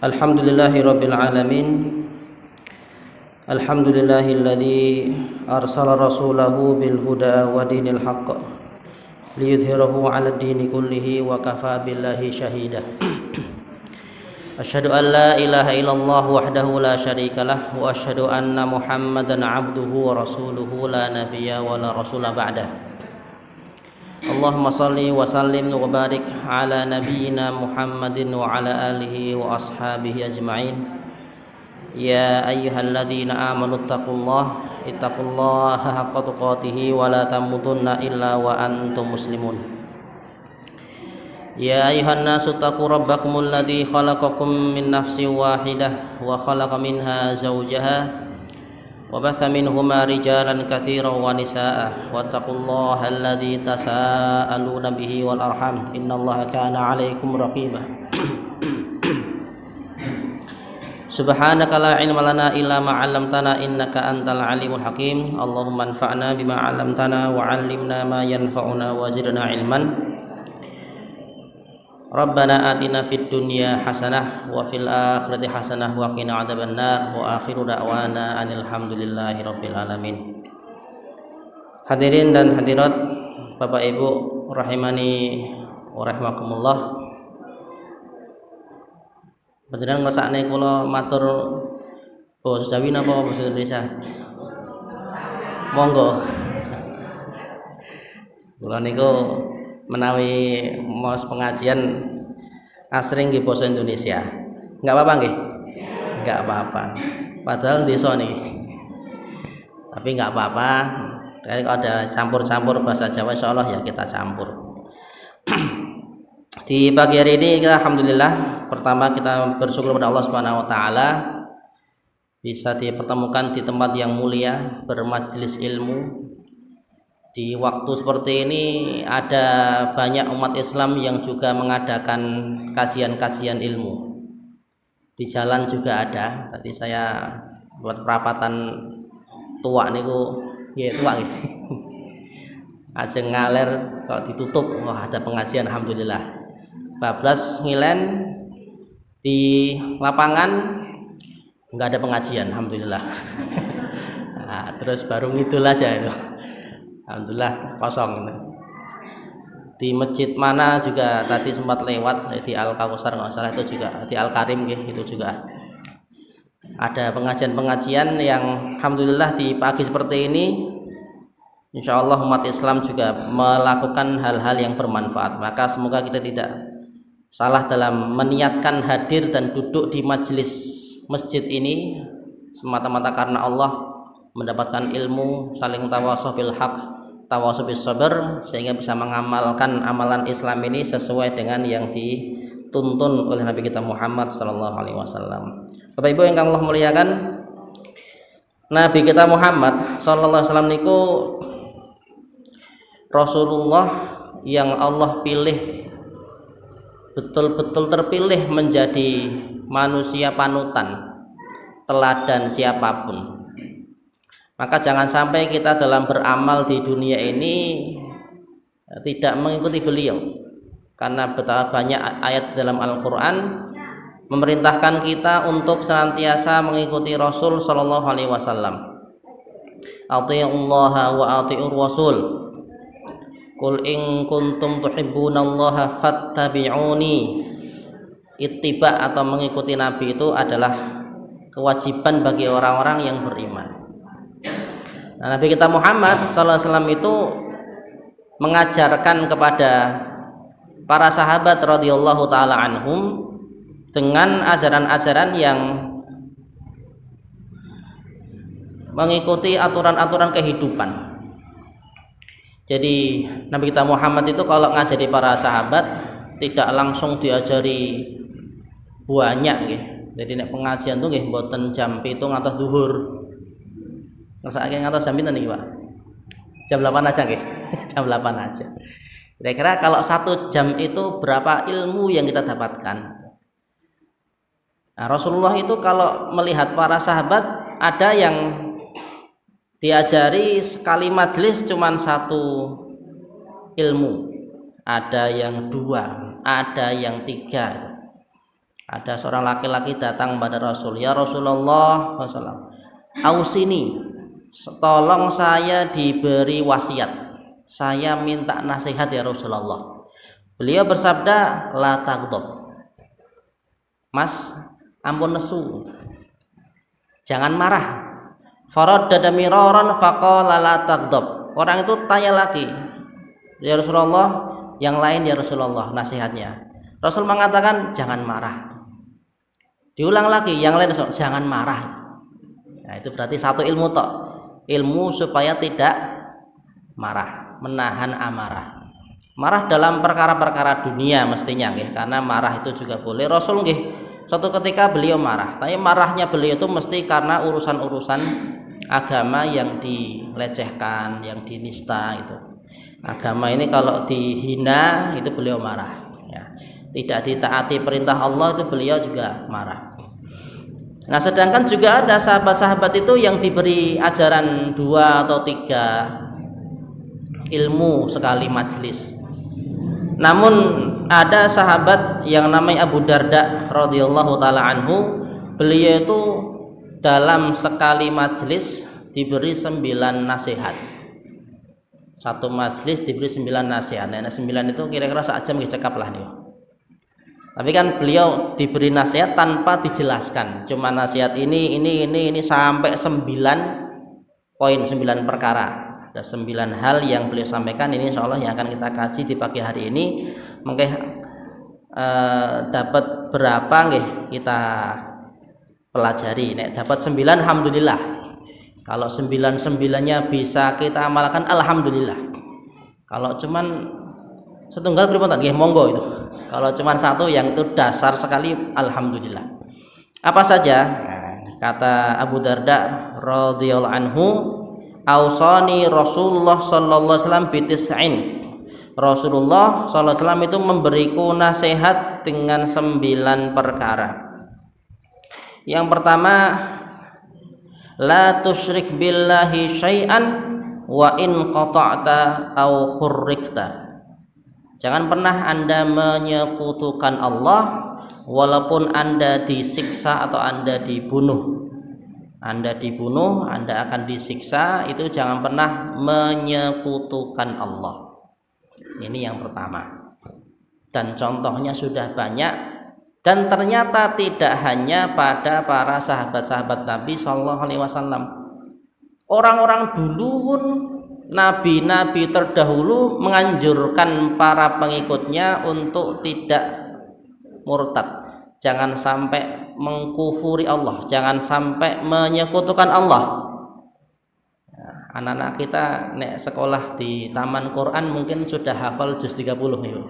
Alhamdulillahi Rabbil Alamin. Alhamdulillahilladzi arsala rasulahu bil huda wa dinil haqq liyudhhirahu 'ala ad-dini kullihi wa kafaa billahi shahida. Asyhadu an la ilaha illallah wahdahu la syarikalah wa asyhadu anna Muhammadan 'abduhu wa rasuluhu la nabiyya wa la rasula ba'dah. Allahumma salli wa sallim wa barik ala nabiyyina Muhammadin wa ala alihi wa ashabihi ajma'in. Ya ayyuhalladzina amanu ittaqullaha haqqa tuqatih wa la tamutunna illa wa antum muslimun. Ya ayyuhan nasu taqu rabbakumul ladzi khalaqakum min nafsin wahidah wa khalaqa minha zawjaha wa batha minhuma rijalan katsiran wa nisaa wattaqullaha alladzi tasaaluna bihi wal arham innallaha kana 'alaikum raqiba. Subhanaka la ilma lana illa ma 'allamtana innaka antal alimul hakim. Allahumma anfa'na bima 'allamtana wa 'allimna ma yanfa'una wa zidna ilman. Rabbana atina fid dunya hasanah wa fil akhirati hasanah wa qina adzabannar wa akhiru da'wana anil hamdulillahi rabbil alamin. Hadirin dan hadirat, Bapak Ibu rahimani wa rahimakumullah. Panjenengan ngrasakne kula matur basa Jawi napa basa Indonesia? Monggo. Kula niku menawi maos pengajian asring nggih basa Indonesia. Enggak apa-apa nggih? Enggak apa-apa. Padahal desa niki. Tapi enggak apa-apa. Kalau ada campur-campur bahasa Jawa insyaallah ya kita campur. Di pagi hari ini kita alhamdulillah pertama kita bersyukur kepada Allah Subhanahu wa taala bisa dipertemukan di tempat yang mulia bermajelis ilmu. Di waktu seperti ini ada banyak umat Islam yang juga mengadakan kajian-kajian ilmu. Di jalan juga ada. Tadi saya buat perapatan tua niku, ya tua gitu. Ajeng ngaler kalau ditutup, wah ada pengajian alhamdulillah. Bablas ngilen di lapangan enggak ada pengajian alhamdulillah. Nah, terus baru ngidul aja itu. Alhamdulillah kosong. Di masjid mana juga tadi sempat lewat di Al Kausar nggak salah itu juga di Al Karim itu juga ada pengajian-pengajian yang alhamdulillah di pagi seperti ini insya Allah umat Islam juga melakukan hal-hal yang bermanfaat. Maka semoga kita tidak salah dalam meniatkan hadir dan duduk di majelis masjid ini semata-mata karena Allah, mendapatkan ilmu, saling tawasau bil haq, tawasau bis sabr, sehingga bisa mengamalkan amalan Islam ini sesuai dengan yang dituntun oleh Nabi kita Muhammad sallallahu alaihi wasallam. Bapak Ibu yang Allah muliakan, Nabi kita Muhammad sallallahu alaihi wasallam niku Rasulullah yang Allah pilih, betul-betul terpilih menjadi manusia panutan, teladan siapapun. Maka jangan sampai kita dalam beramal di dunia ini tidak mengikuti beliau. Karena betapa banyak ayat dalam Al-Quran memerintahkan kita untuk senantiasa mengikuti Rasul sallallahu alaihi wasallam. Athi'ullaha wa athi'ur rasul. Qul in kuntum tuhibbunallaha fattabi'uni. Ittiba atau mengikuti Nabi itu adalah kewajiban bagi orang-orang yang beriman. Nah, Nabi kita Muhammad SAW itu mengajarkan kepada para sahabat radhiyallahu taala anhum dengan ajaran-ajaran yang mengikuti aturan-aturan kehidupan. Jadi Nabi kita Muhammad itu kalau ngajari para sahabat tidak langsung diajari banyak nggih. Jadi nek pengajian tuh nggih mboten jam 7 ngantos zuhur. Ngesake ngantos jam pinten niki, Pak? Jam 8 aja nggih. Jam 8 aja. Kira-kira kalau 1 jam itu berapa ilmu yang kita dapatkan? Nah, Rasulullah itu kalau melihat para sahabat ada yang diajari sekali majelis cuma 1 ilmu, ada yang 2, ada yang 3. Ada seorang laki-laki datang pada Rasul, "Ya Rasulullah SAW, ausini, tolong saya diberi wasiat. Saya minta nasihat ya Rasulullah." Beliau bersabda, "La taghdab." Mas, ampun nesu. Jangan marah. Faraddada miraran faqala la taghdab. Orang itu tanya lagi, "Ya Rasulullah, yang lain ya Rasulullah nasihatnya." Rasul mengatakan, "Jangan marah." Diulang lagi, yang lain, "Jangan marah." Nah, itu berarti satu ilmu tok. Ilmu supaya tidak marah, menahan amarah. Marah dalam perkara-perkara dunia mestinya nggih, karena marah itu juga boleh. Rasul nggih, suatu ketika beliau marah, tapi marahnya beliau itu mesti karena urusan-urusan agama yang dilecehkan, yang dinista itu. Agama ini kalau dihina itu beliau marah. Tidak ditaati perintah Allah itu beliau juga marah. Nah, sedangkan juga ada sahabat-sahabat itu yang diberi ajaran 2 atau 3 ilmu sekali majelis. Namun ada sahabat yang namanya Abu Darda radhiyallahu taala anhu, beliau itu dalam sekali majelis diberi 9 nasihat. Satu majelis diberi 9 nasihat. Nah, 9 itu kira-kira sak jam cekap lah nih. Tapi kan beliau diberi nasihat tanpa dijelaskan, cuma nasihat ini sampai 9 poin, 9 perkara. Ada 9 hal yang beliau sampaikan. Ini insya Allah yang akan kita kaji di pagi hari ini. Mungkin dapat berapa nggih kita pelajari. Nek dapat 9 alhamdulillah. Kalau 9-9-nya bisa kita amalkan alhamdulillah. Kalau cuman setunggal pripun nggih monggo itu. Kalau cuma 1 yang itu dasar sekali alhamdulillah. Apa saja? Kata Abu Darda radhiyallahu anhu, "Ausani Rasulullah sallallahu alaihi wasallam bitis'in." Rasulullah sallallahu alaihi wasallam itu memberiku nasihat dengan 9 perkara. Yang pertama, la tusyrik billahi syai'an wa in qata'ta aw hurrikta. Jangan pernah Anda menyekutukan Allah walaupun Anda disiksa atau Anda dibunuh. Anda dibunuh, Anda akan disiksa, itu jangan pernah menyekutukan Allah. Ini yang pertama. Dan contohnya sudah banyak, dan ternyata tidak hanya pada para sahabat-sahabat Nabi sallallahu alaihi wasallam. Orang-orang dulu pun, nabi-nabi terdahulu menganjurkan para pengikutnya untuk tidak murtad, jangan sampai mengkufuri Allah, jangan sampai menyekutukan Allah. Anak-anak kita nek sekolah di Taman Quran mungkin sudah hafal juz 30 ya.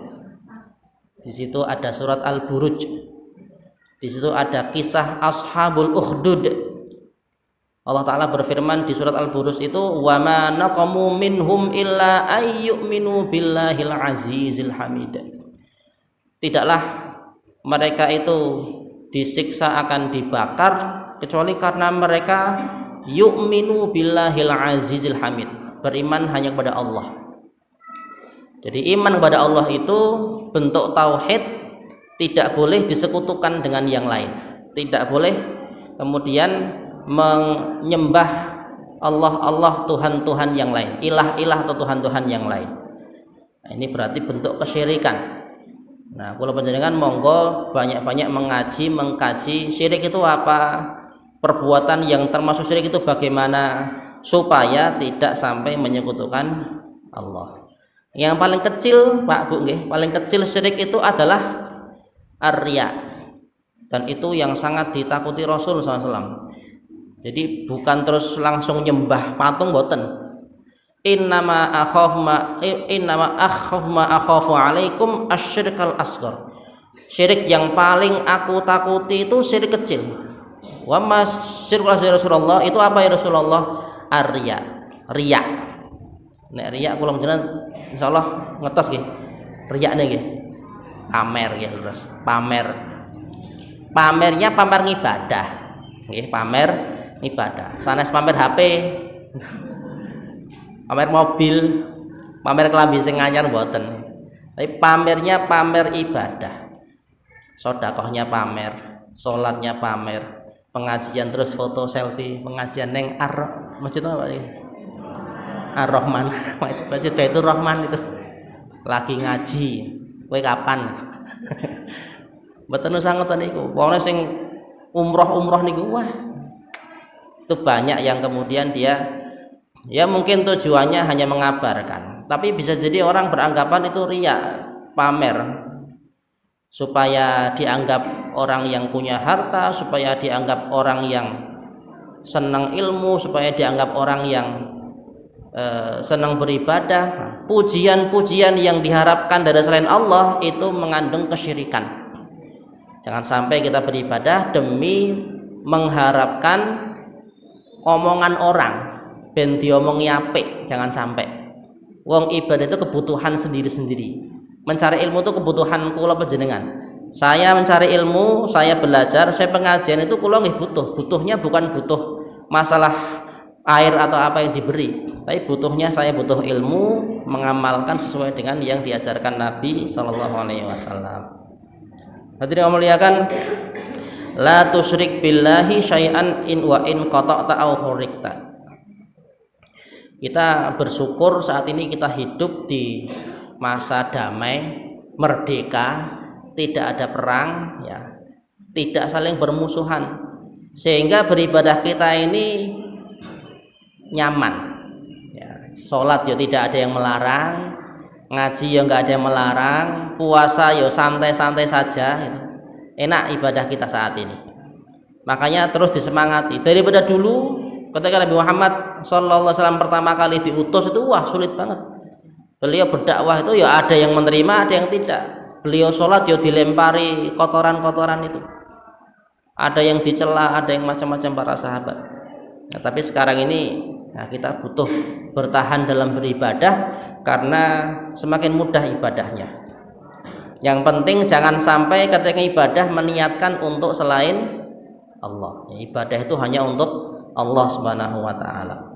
Di situ ada surat Al-Buruj. Di situ ada kisah Ashabul Ukhdud. Allah Ta'ala berfirman di surat Al-Buruj itu, "Wa ma naqamu minhum illa ayyuminu billahil azizil hamid." Tidaklah mereka itu disiksa akan dibakar kecuali karena mereka yu'minu billahil azizil hamid, beriman hanya kepada Allah. Jadi iman kepada Allah itu bentuk tauhid, tidak boleh disekutukan dengan yang lain, tidak boleh kemudian menyembah Allah Tuhan yang lain, ilah atau Tuhan yang lain. Nah, ini berarti bentuk kesyirikan. Nah, kalau panjenengan monggo banyak-banyak mengkaji syirik itu apa, perbuatan yang termasuk syirik itu bagaimana, supaya tidak sampai menyekutukan Allah. Yang paling kecil, Pak Bu nggih, paling kecil syirik itu adalah ar-riya. Dan itu yang sangat ditakuti Rasul SAW. Jadi bukan terus langsung nyembah patung, boten. Innama akhafu alaikum asyirkal asghar. Syirik yang paling aku takuti itu syirik kecil. Wa ma syirkul asghar Rasulullah, itu apa ya Rasulullah? Ar-riya. Riya. Nek riya kula jenengan insyaallah ngetos nggih. Riya nggih. Pamer nggih terus. Pamernya pamer ibadah. Nggih, pamer ibadah. Sanes pamer HP, pamer mobil, pamer kelambi sing anyar mboten. Tapi pamernya pamer ibadah. Sodakohnya pamer, sholatnya pamer, pengajian terus foto selfie, pengajian neng masjid apa ini? Ar-Rahman, masjid Baitur Rahman itu lagi ngaji, kowe kapan? Mboten usah ngoten niku. Wong sing umroh niku wah. Itu banyak yang kemudian dia ya mungkin tujuannya hanya mengabarkan, tapi bisa jadi orang beranggapan itu riya, pamer, supaya dianggap orang yang punya harta, supaya dianggap orang yang senang ilmu, supaya dianggap orang yang senang beribadah. Pujian-pujian yang diharapkan dari selain Allah itu mengandung kesyirikan. Jangan sampai kita beribadah demi mengharapkan omongan orang ben diomongi apik. Jangan sampai. Wong ibadah itu kebutuhan sendiri-sendiri. Mencari ilmu itu kebutuhan kula panjenengan. Saya mencari ilmu, saya belajar, saya pengajian itu kula nggih butuhnya bukan butuh masalah air atau apa yang diberi, tapi butuhnya saya butuh ilmu, mengamalkan sesuai dengan yang diajarkan Nabi Sallallahu Alaihi Wasallam. Hadirin yang muliakan, la tusyrik billahi syai'an in wa in qata'ta aw hurikta. Kita bersyukur saat ini kita hidup di masa damai, merdeka, tidak ada perang, ya, tidak saling bermusuhan, sehingga beribadah kita ini nyaman. Ya, sholat ya tidak ada yang melarang, ngaji ya nggak ada yang melarang, puasa ya santai-santai saja. Gitu. Enak ibadah kita saat ini. Makanya terus disemangati. Daripada dulu, ketika Nabi Muhammad SAW pertama kali diutus itu wah sulit banget. Beliau berdakwah itu ya ada yang menerima, ada yang tidak. Beliau sholat ya dilempari kotoran-kotoran itu. Ada yang dicela, ada yang macam-macam para sahabat. Nah, tapi sekarang ini nah, kita butuh bertahan dalam beribadah karena semakin mudah ibadahnya. Yang penting jangan sampai ketika ibadah meniatkan untuk selain Allah. Ya, ibadah itu hanya untuk Allah Subhanahu wa taala.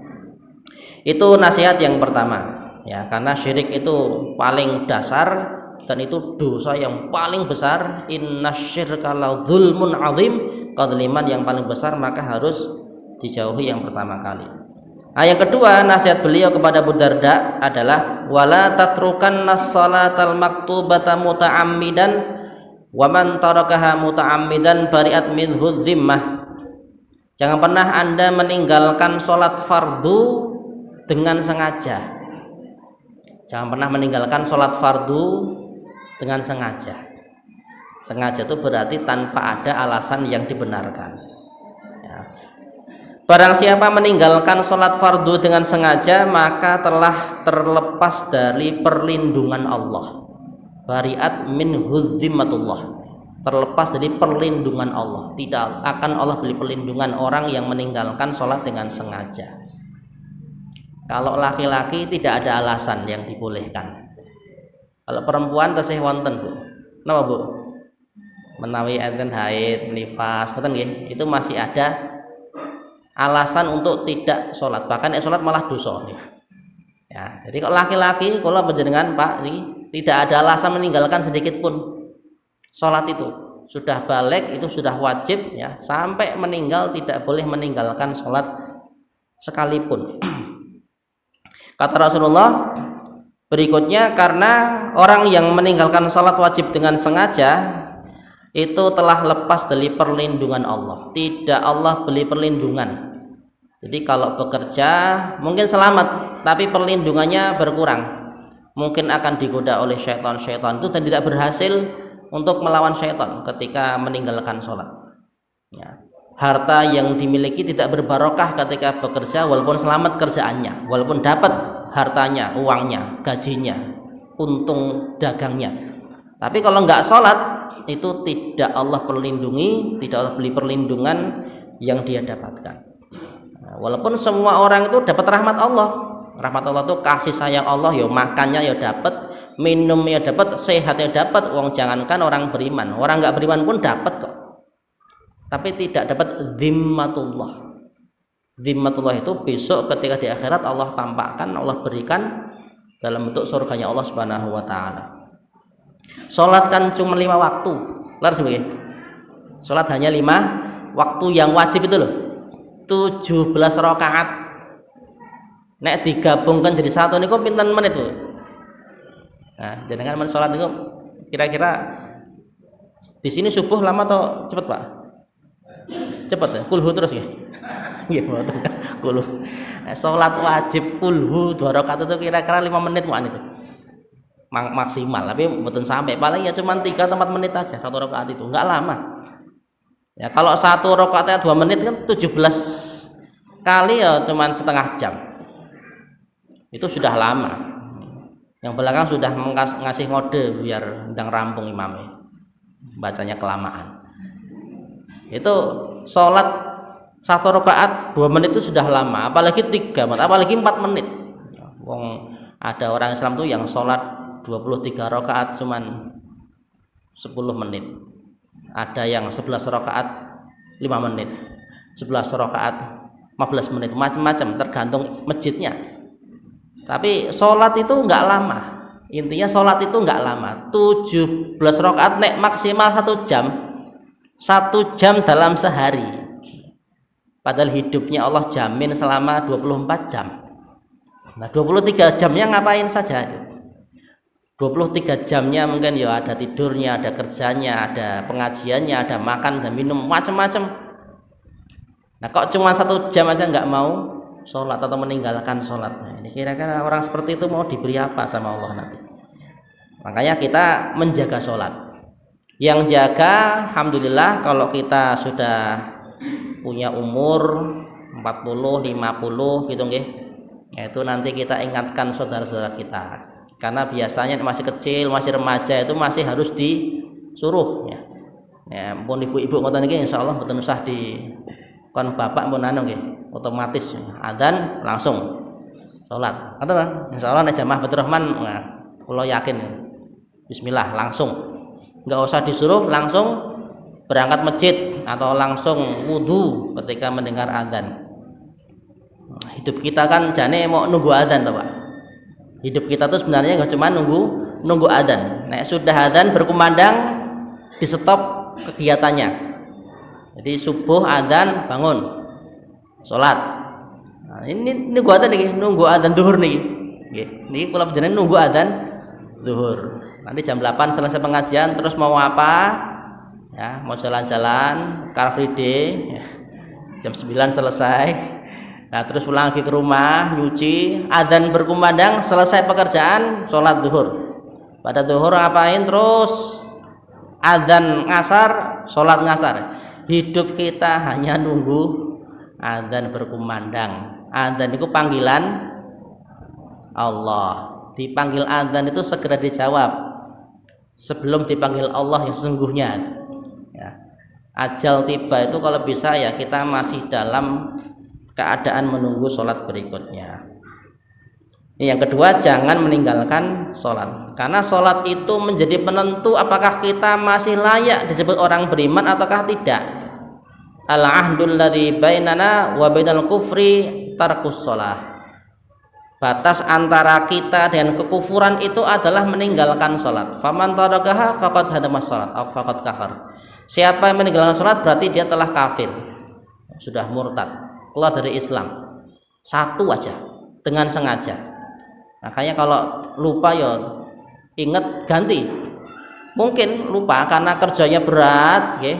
Itu nasihat yang pertama. Ya, karena syirik itu paling dasar dan itu dosa yang paling besar. Innasyirka la dzulmun azim, kezaliman yang paling besar, maka harus dijauhi yang pertama kali. Nah, yang kedua nasihat beliau kepada Abu Darda adalah wala tatrukanna shalatal maktubata muta'ammidan wa man tarakaha muta'ammidan bari'at minhu dzimmah. Jangan pernah Anda meninggalkan sholat fardu dengan sengaja. Jangan pernah meninggalkan sholat fardu dengan sengaja. Sengaja itu berarti tanpa ada alasan yang dibenarkan. Ya. Barang siapa meninggalkan sholat fardu dengan sengaja, maka telah terlepas dari perlindungan Allah. Bari'at min huzzimatullah. Terlepas dari perlindungan Allah. Tidak akan Allah beri perlindungan orang yang meninggalkan sholat dengan sengaja. Kalau laki-laki tidak ada alasan yang dibolehkan. Kalau perempuan tesih wonten, Bu. Napa, Bu? Menawi enten haid, nifas, ngoten nggih, itu masih ada alasan untuk tidak sholat. Bahkan sholat malah dosa. Ya, jadi kalau laki-laki, kalau panjenengan Pak, ini tidak ada alasan meninggalkan sedikit pun sholat itu. Sudah balik itu sudah wajib ya, sampai meninggal tidak boleh meninggalkan sholat sekalipun. Kata Rasulullah berikutnya, karena orang yang meninggalkan sholat wajib dengan sengaja itu telah lepas dari perlindungan Allah. Tidak Allah beri perlindungan. Jadi kalau bekerja mungkin selamat, tapi perlindungannya berkurang. Mungkin akan digoda oleh syaitan-syaitan itu dan tidak berhasil untuk melawan syaitan ketika meninggalkan sholat. Ya. Harta yang dimiliki tidak berbarokah ketika bekerja walaupun selamat kerjaannya, walaupun dapat hartanya, uangnya, gajinya, untung dagangnya. Tapi kalau nggak sholat itu tidak Allah perlindungi, tidak Allah beri perlindungan yang dia dapatkan. Nah, walaupun semua orang itu dapat rahmat Allah. Rahmat Allah itu kasih sayang Allah, ya makannya ya dapat, minumnya dapat, sehatnya dapat. Wong jangankan orang beriman, orang nggak beriman pun dapat kok. Tapi tidak dapat zimmatullah. Zimmatullah itu besok ketika di akhirat Allah tampakkan, Allah berikan dalam bentuk surganya Allah Subhanahu wa taala. Salat kan cuma 5 waktu. Laras nggih. Salat hanya 5 waktu yang wajib itu loh. 17 rakaat. Nek digabungkan jadi satu niku pinten menit tuh? Nah, jenengan men salat niku kira-kira di sini subuh lama atau cepet Pak? Cepet ya? Kulhu terus ya? Nggih, mboten. Kulhu. Salat wajib kulhu 2 rakaat itu kira-kira 5 menit Pak itu. Maksimal, tapi mboten sampai, paling ya cuma 3 atau 4 menit aja satu rakaat itu, enggak lama. Ya kalau satu rakaatnya 2 menit kan 17 kali ya cuma setengah jam. Itu sudah lama. Yang belakang sudah ngasih ngode biar ndang rampung imamnya. Bacanya kelamaan. Itu sholat satu rakaat 2 menit itu sudah lama, apalagi 3 menit, apalagi 4 menit. Wong ada orang Islam tuh yang sholat 23 rakaat cuman 10 menit. Ada yang 11 rakaat 5 menit, 11 rakaat 15 menit, macam-macam tergantung masjidnya. Tapi sholat itu enggak lama. Intinya sholat itu enggak lama. 17 rakaat nek maksimal 1 jam. 1 jam dalam sehari. Padahal hidupnya Allah jamin selama 24 jam. Nah 23 jamnya ngapain saja itu? 23 jamnya mungkin ya ada tidurnya, ada kerjanya, ada pengajiannya, ada makan dan minum, macam-macam. Nah kok cuma 1 jam aja nggak mau sholat atau meninggalkan sholat? Nah, ini kira-kira orang seperti itu mau diberi apa sama Allah nanti? Makanya kita menjaga sholat. Yang jaga, alhamdulillah kalau kita sudah punya umur 40, 50 gitu nggih. Yaitu nanti kita ingatkan saudara-saudara kita. Karena biasanya masih kecil, masih remaja itu masih harus disuruh ya. Ya, pun ibu-ibu ngoten niki insyaallah mboten usah di kon bapak pun anu nggih, otomatis adzan langsung salat. Ngoten ta? Insyaallah nek jamaah Baitur Rahman nah, kula yakin bismillah langsung. Enggak usah disuruh, langsung berangkat masjid atau langsung wudu ketika mendengar adzan. Hidup kita kan jane mau nunggu adzan toh, Pak. Hidup kita tuh sebenarnya nggak cuma nunggu adzan. Nek sudah adzan berkumandang di stop kegiatannya. Jadi subuh adzan bangun sholat. Nah, ini nunggu adzan nih, nunggu adzan zuhur nih. Ini kalau jenengan nunggu adzan zuhur. Nanti jam 8 selesai pengajian terus mau apa? Ya, mau jalan-jalan, car free day. Ya. Jam 9 selesai. Nah, terus pulang lagi ke rumah, nyuci, adzan berkumandang, selesai pekerjaan, sholat zuhur. Pada zuhur ngapain terus? Adzan ngasar, sholat ngasar. Hidup kita hanya nunggu adzan berkumandang. Adzan itu panggilan Allah. Dipanggil adzan itu segera dijawab. Sebelum dipanggil Allah yang sesungguhnya. Ya. Ajal tiba itu kalau bisa ya kita masih dalam keadaan menunggu sholat berikutnya. Yang kedua, jangan meninggalkan sholat, karena sholat itu menjadi penentu apakah kita masih layak disebut orang beriman ataukah tidak. Al-ahdul ladzi bainana wa bainal kufri tarkus sholah. Batas antara kita dengan kekufuran itu adalah meninggalkan sholat. Faman tarakaha faqad hadama sholat atau faqad kafar. Siapa yang meninggalkan sholat berarti dia telah kafir, sudah murtad, keluar dari Islam. Satu aja dengan sengaja. Makanya kalau lupa ya ingat ganti. Mungkin lupa karena kerjanya berat, ya.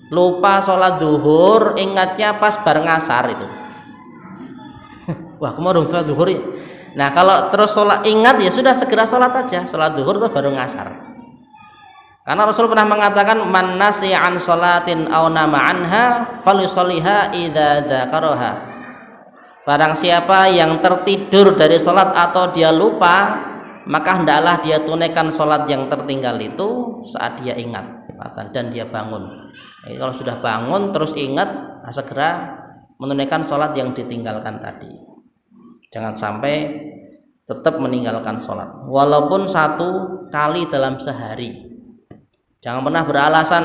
Lupa sholat zuhur, ingatnya pas bareng asar itu. Wah, kemarin sholat zuhur ya. Nah kalau terus sholat ingat ya sudah segera sholat aja, sholat zuhur terus baru ngasar. Karena Rasul pernah mengatakan man nasiya an sholatin aw nama anha falyusalliha idza dzakaraha. Barang siapa yang tertidur dari sholat atau dia lupa, maka hendaklah dia tunaikan sholat yang tertinggal itu saat dia ingat dan dia bangun. Jadi kalau sudah bangun terus ingat, segera menunaikan sholat yang ditinggalkan tadi. Jangan sampai tetap meninggalkan sholat walaupun 1 kali dalam sehari. Jangan pernah beralasan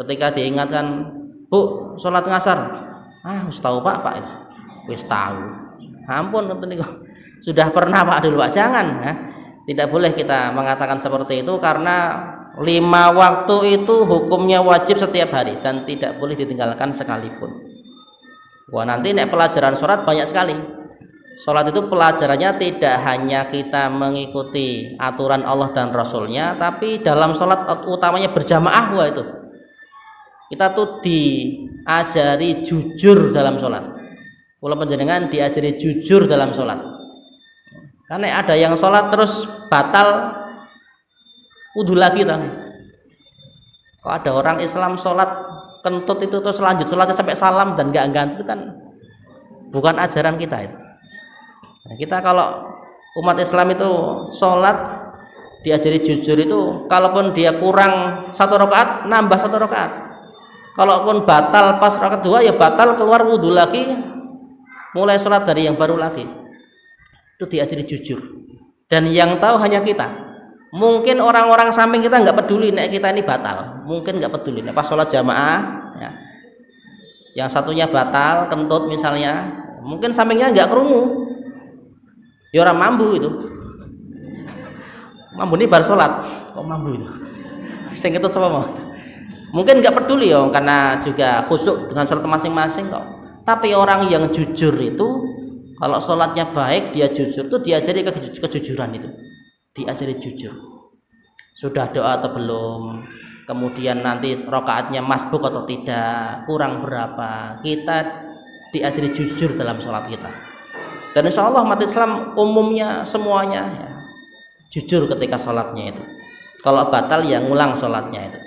ketika diingatkan, Bu, sholat ngasar. Wis tahu Pak itu. Wis tahu. Ampun, sudah pernah Pak dulu Pak. Jangan. Ya. Tidak boleh kita mengatakan seperti itu karena 5 waktu itu hukumnya wajib setiap hari dan tidak boleh ditinggalkan sekalipun. Wah, nanti nek pelajaran sholat banyak sekali. Sholat itu pelajarannya tidak hanya kita mengikuti aturan Allah dan Rasulnya, tapi dalam sholat utamanya berjamaah. Wah, itu kita tuh diajari jujur dalam sholat. Kula panjenengan diajari jujur dalam sholat. Karena ada yang sholat terus batal wudu lagi tau. Kok ada orang Islam sholat kentut itu terus lanjut sholatnya sampai salam dan nggak ganti, itu kan bukan ajaran kita itu. Nah, kita kalau umat Islam itu sholat diajari jujur itu, kalaupun dia kurang 1 rakaat nambah 1 rakaat, kalaupun batal pas rakaat 2 ya batal, keluar wudu lagi, mulai sholat dari yang baru lagi. Itu diajari jujur, dan yang tahu hanya kita. Mungkin orang-orang samping kita nggak peduli nek kita ini batal, mungkin nggak peduli nek pas sholat jamaah ya, yang satunya batal kentut misalnya, mungkin sampingnya nggak kerungu, ya orang mambu itu, mambu ini bar sholat kok mambu itu, sing kentut sama mau, mungkin nggak peduli ya, karena juga khusyuk dengan sholat masing-masing kok. Tapi orang yang jujur itu, kalau sholatnya baik dia jujur, tuh diajari kejujuran itu, diajari jujur. Sudah doa atau belum, kemudian nanti rakaatnya masbuk atau tidak, kurang berapa, kita diajari jujur dalam sholat kita. Dan insya Allah umat Islam umumnya semuanya ya, jujur ketika sholatnya itu. Kalau batal ya ngulang sholatnya itu.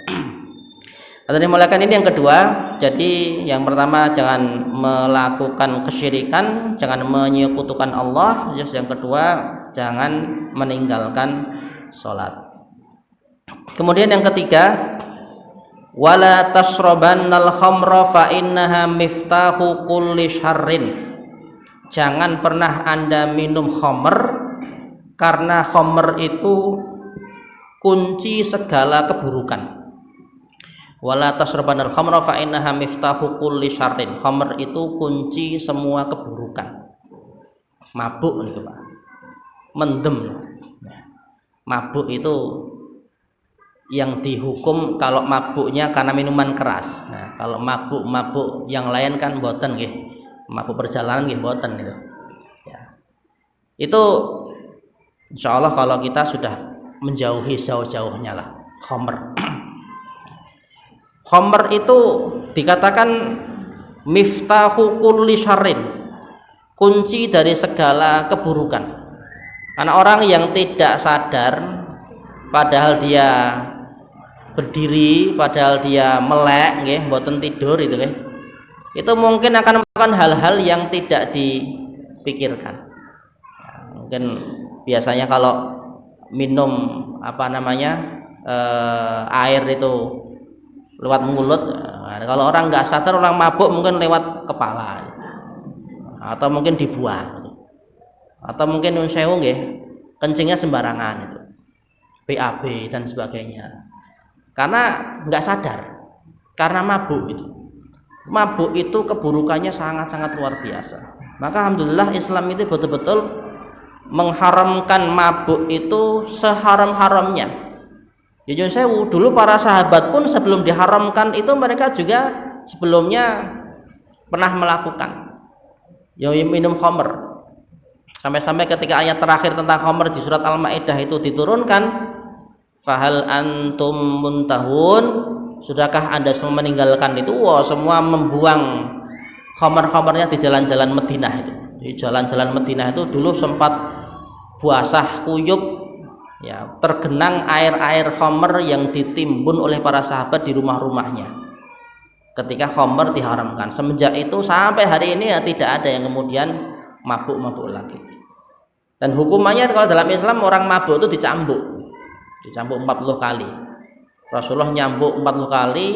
Atau dimulakan ini yang kedua. Jadi yang pertama jangan melakukan kesyirikan, jangan menyekutukan Allah. Yang kedua jangan meninggalkan sholat. Kemudian yang ketiga, wala tashrabannal khamra fa innaha miftahu kulli syarrin. Jangan pernah Anda minum khamr, karena khamr itu kunci segala keburukan. Wala tashrabannal khamra fa innaha miftahu kulli syarrin. Khamr itu kunci semua keburukan. Mabuk nih Pak, mendem. Mabuk itu yang dihukum kalau mabuknya karena minuman keras. Nah, kalau mabuk yang lain kan mboten nggih. Mabuk perjalanan nggih mboten gitu. Ya. Itu insyaallah kalau kita sudah menjauhi jauh-jauhnya lah khamr. Khamr itu dikatakan miftahu kulli syarrin, kunci dari segala keburukan. Karena orang yang tidak sadar, padahal dia berdiri, padahal dia melek nggih, mboten tidur itu nggih, itu mungkin akan melakukan hal-hal yang tidak dipikirkan. Mungkin biasanya kalau minum air itu lewat mulut, kalau orang nggak sadar, orang mabuk mungkin lewat kepala, atau mungkin dibuang, atau mungkin nyun sewu nggih, kencingnya sembarangan itu, BAB dan sebagainya, karena nggak sadar, karena mabuk itu. Mabuk itu keburukannya sangat-sangat luar biasa. Maka alhamdulillah Islam itu betul-betul mengharamkan mabuk itu seharam-haramnya. Jujur sewu, dulu para sahabat pun sebelum diharamkan itu mereka juga sebelumnya pernah melakukan minum khamr. Sampai-sampai ketika ayat terakhir tentang khamr di surat Al-Maidah itu diturunkan, fahal antum muntahun, sudahkah Anda semua meninggalkan itu? Wah, semua membuang khamr-khamrnya di jalan-jalan Madinah itu. Di jalan-jalan Madinah itu dulu sempat basah kuyup, ya, tergenang air-air khamr yang ditimbun oleh para sahabat di rumah-rumahnya ketika khamr diharamkan. Semenjak itu sampai hari ini ya tidak ada yang kemudian mabuk-mabuk lagi. Dan hukumannya kalau dalam Islam, orang mabuk itu dicambuk 40 kali. Rasulullah nyambuk 40 kali,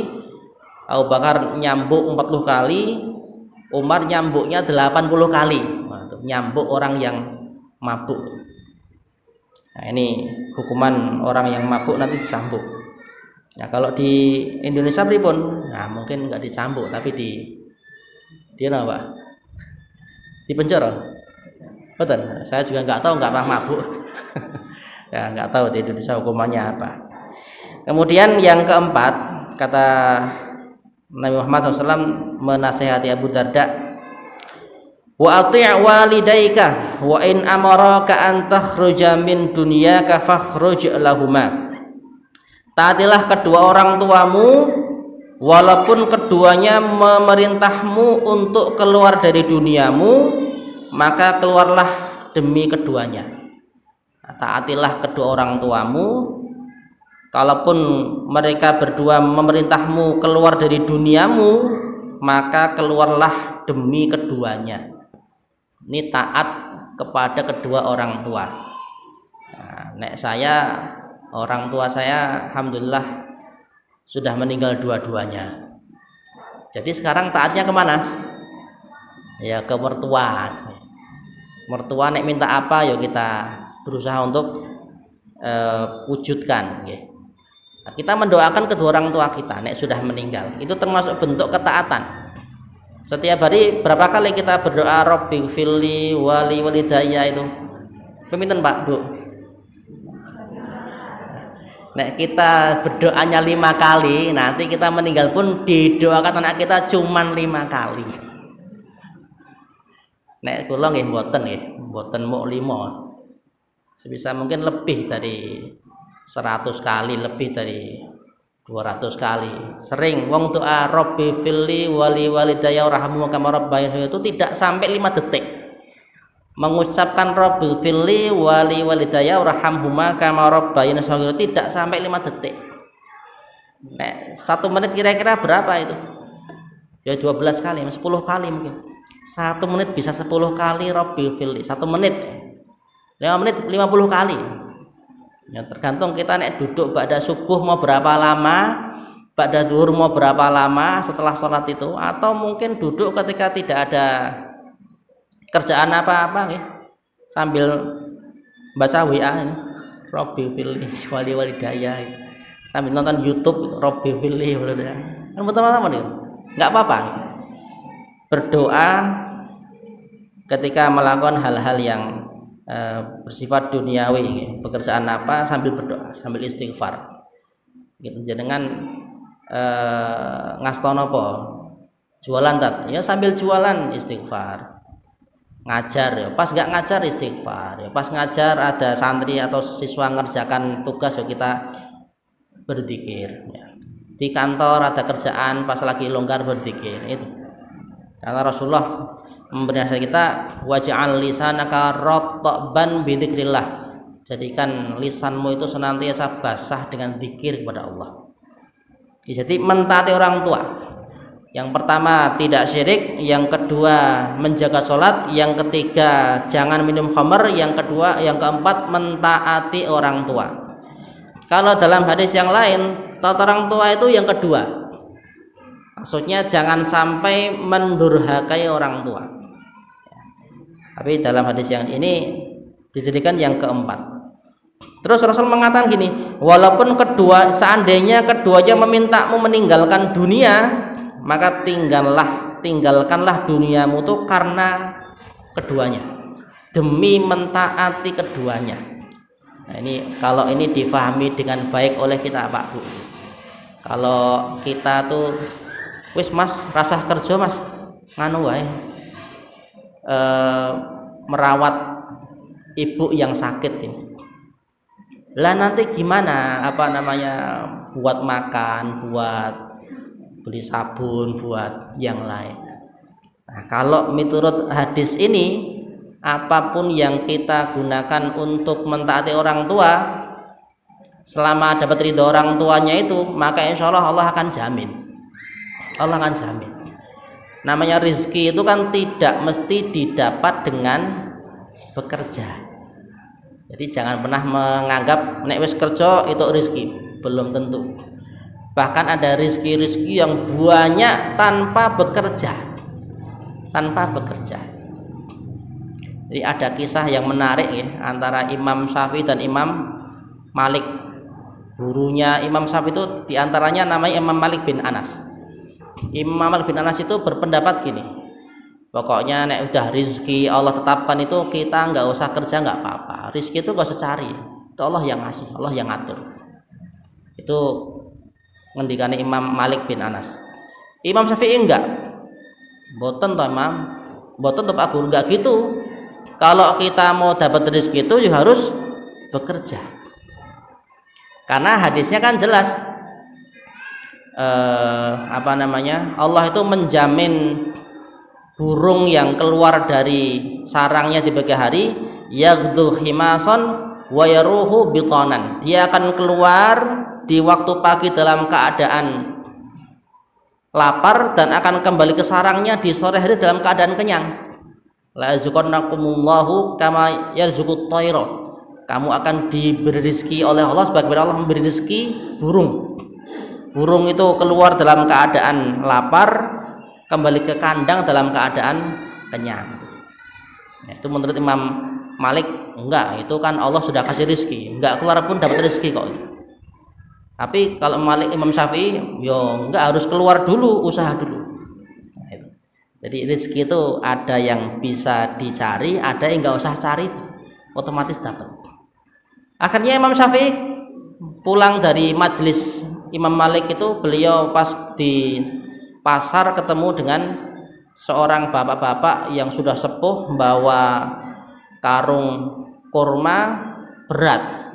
Abu Bakar nyambuk 40 kali, Umar nyambuknya 80 kali. Nah, itu nyambuk orang yang mabuk. Nah, ini hukuman orang yang mabuk nanti dicambuk. Nah, kalau di Indonesia pripun? Nah, mungkin nggak dicambuk, tapi di apa? Di penjara. Betul. Saya juga nggak tahu, nggak pernah mabuk. Ya, nggak tahu di Indonesia hukumannya apa. Kemudian yang keempat, kata Nabi Muhammad SAW menasihati Abu Darda, wa ati' walidayka wa in amaraka an takhruja min dunyaka fakhruj lahuma. Taatilah kedua orang tuamu walaupun keduanya memerintahmu untuk keluar dari duniamu, maka keluarlah demi keduanya. Taatilah kedua orang tuamu, kalaupun mereka berdua memerintahmu keluar dari duniamu, maka keluarlah demi keduanya. Ini taat kepada kedua orang tua. Nah, nek saya, orang tua saya alhamdulillah sudah meninggal dua-duanya. Jadi sekarang taatnya kemana? Ya ke mertua. Mertua nek minta apa, yuk kita berusaha untuk wujudkan. Nah, kita mendoakan kedua orang tua kita nek sudah meninggal. Itu termasuk bentuk ketaatan. Setiap hari berapa kali kita berdoa Rabbi firli wali walidayya itu? Peminten Pak, Bu. Nek kita berdoanya 5 kali, nanti kita meninggal pun didoakan anak kita cuman 5 kali. Nek kula nggih mboten muk 5. Sebisa mungkin lebih dari 100 kali, lebih dari 200 kali. Sering wong doa Rabbi firli wali walidayya warhamhuma kama rabbayani itu tidak sampai 5 detik. Mengucapkan Rabbi firli wali walidayya warhamhuma kama rabbayani tidak sampai 5 detik. Nah, 1 menit kira-kira berapa itu? Ya 12 kali, 10 kali mungkin. 1 menit bisa 10 kali Rabbi firli. 1 menit. 5 menit 50 kali. Ya, tergantung kita nek duduk ba'da subuh mau berapa lama, ba'da zuhur mau berapa lama setelah sholat itu, atau mungkin duduk ketika tidak ada kerjaan apa-apa sambil baca WA ini Rabbi firli wali walidayya, sambil nonton YouTube Rabbi firli walidayya. Kan teman-teman nih, nggak apa-apa berdoa ketika melakukan hal-hal yang bersifat duniawi, pekerjaan apa sambil berdoa, sambil istighfar. Gitu, jenengan ngastono apa? Jualan tat, ya sambil jualan istighfar. Ngajar ya, pas nggak ngajar istighfar. Ya pas ngajar ada santri atau siswa ngerjakan tugas ya kita berzikir. Ya. Di kantor ada kerjaan pas lagi longgar berzikir itu. Karena Rasulullah memberi nasihat kita, waj'al lisanaka ratban bi dzikrillah. Jadikan lisanmu itu senantiasa basah dengan zikir kepada Allah. Jadi mentaati orang tua. Yang pertama tidak syirik, yang kedua menjaga sholat, yang ketiga jangan minum khamr, yang keempat mentaati orang tua. Kalau dalam hadis yang lain, taat orang tua itu yang kedua. Maksudnya jangan sampai mendurhakai orang tua. Tapi dalam hadis yang ini dijadikan yang keempat. Terus Rasul mengatakan gini, walaupun seandainya keduanya memintamu meninggalkan dunia, maka tinggalkanlah duniamu itu karena keduanya, demi mentaati keduanya. Nah, ini kalau ini difahami dengan baik oleh kita Pak Bu. Kalau kita tuh wis Mas rasah kerja Mas nganu wae, merawat ibu yang sakit ini. Lah nanti gimana buat makan, buat beli sabun, buat yang lain. Nah, kalau menurut hadis ini, apapun yang kita gunakan untuk mentaati orang tua, selama dapat ridho orang tuanya itu, maka insya Allah akan jamin. Allah akan jamin. Namanya rizki itu kan tidak mesti didapat dengan bekerja. Jadi jangan pernah menganggap nek wis kerja itu rizki, belum tentu. Bahkan ada rizki-rizki yang banyak tanpa bekerja. Jadi ada kisah yang menarik ya, antara Imam Syafi'i dan Imam Malik. Gurunya Imam Syafi'i itu diantaranya namanya Imam Malik bin Anas. Imam Malik bin Anas itu berpendapat gini, pokoknya nek udah rizki Allah tetapkan itu kita nggak usah kerja nggak apa-apa. Rizki itu nggak usah cari, itu Allah yang ngasih, Allah yang ngatur. Itu ngendikane Imam Malik bin Anas. Imam Syafi'i enggak. Mboten to Imam. Mboten to Pak Guru, enggak gitu. Kalau kita mau dapat rezeki itu ya harus bekerja. Karena hadisnya kan jelas. Allah itu menjamin burung yang keluar dari sarangnya di pagi hari, yaghdu himason wa yaruhu bitanan. Dia akan keluar di waktu pagi dalam keadaan lapar dan akan kembali ke sarangnya di sore hari dalam keadaan kenyang. La yazqannakumullahu kama yarzuqut thaira. Kamu akan diberi rezeki oleh Allah sebagaimana Allah memberi rezeki burung. Burung itu keluar dalam keadaan lapar, kembali ke kandang dalam keadaan kenyang. Itu menurut Imam Malik enggak, itu kan Allah sudah kasih rezeki, enggak keluar pun dapat rezeki kok. Tapi kalau Malik Imam Syafi'i, yo enggak, harus keluar dulu, usaha dulu. Nah, itu. Jadi rezeki itu ada yang bisa dicari, ada yang enggak usah cari, otomatis dapat. Akhirnya Imam Syafi'i pulang dari majelis Imam Malik itu, beliau pas di pasar ketemu dengan seorang bapak-bapak yang sudah sepuh membawa karung kurma berat.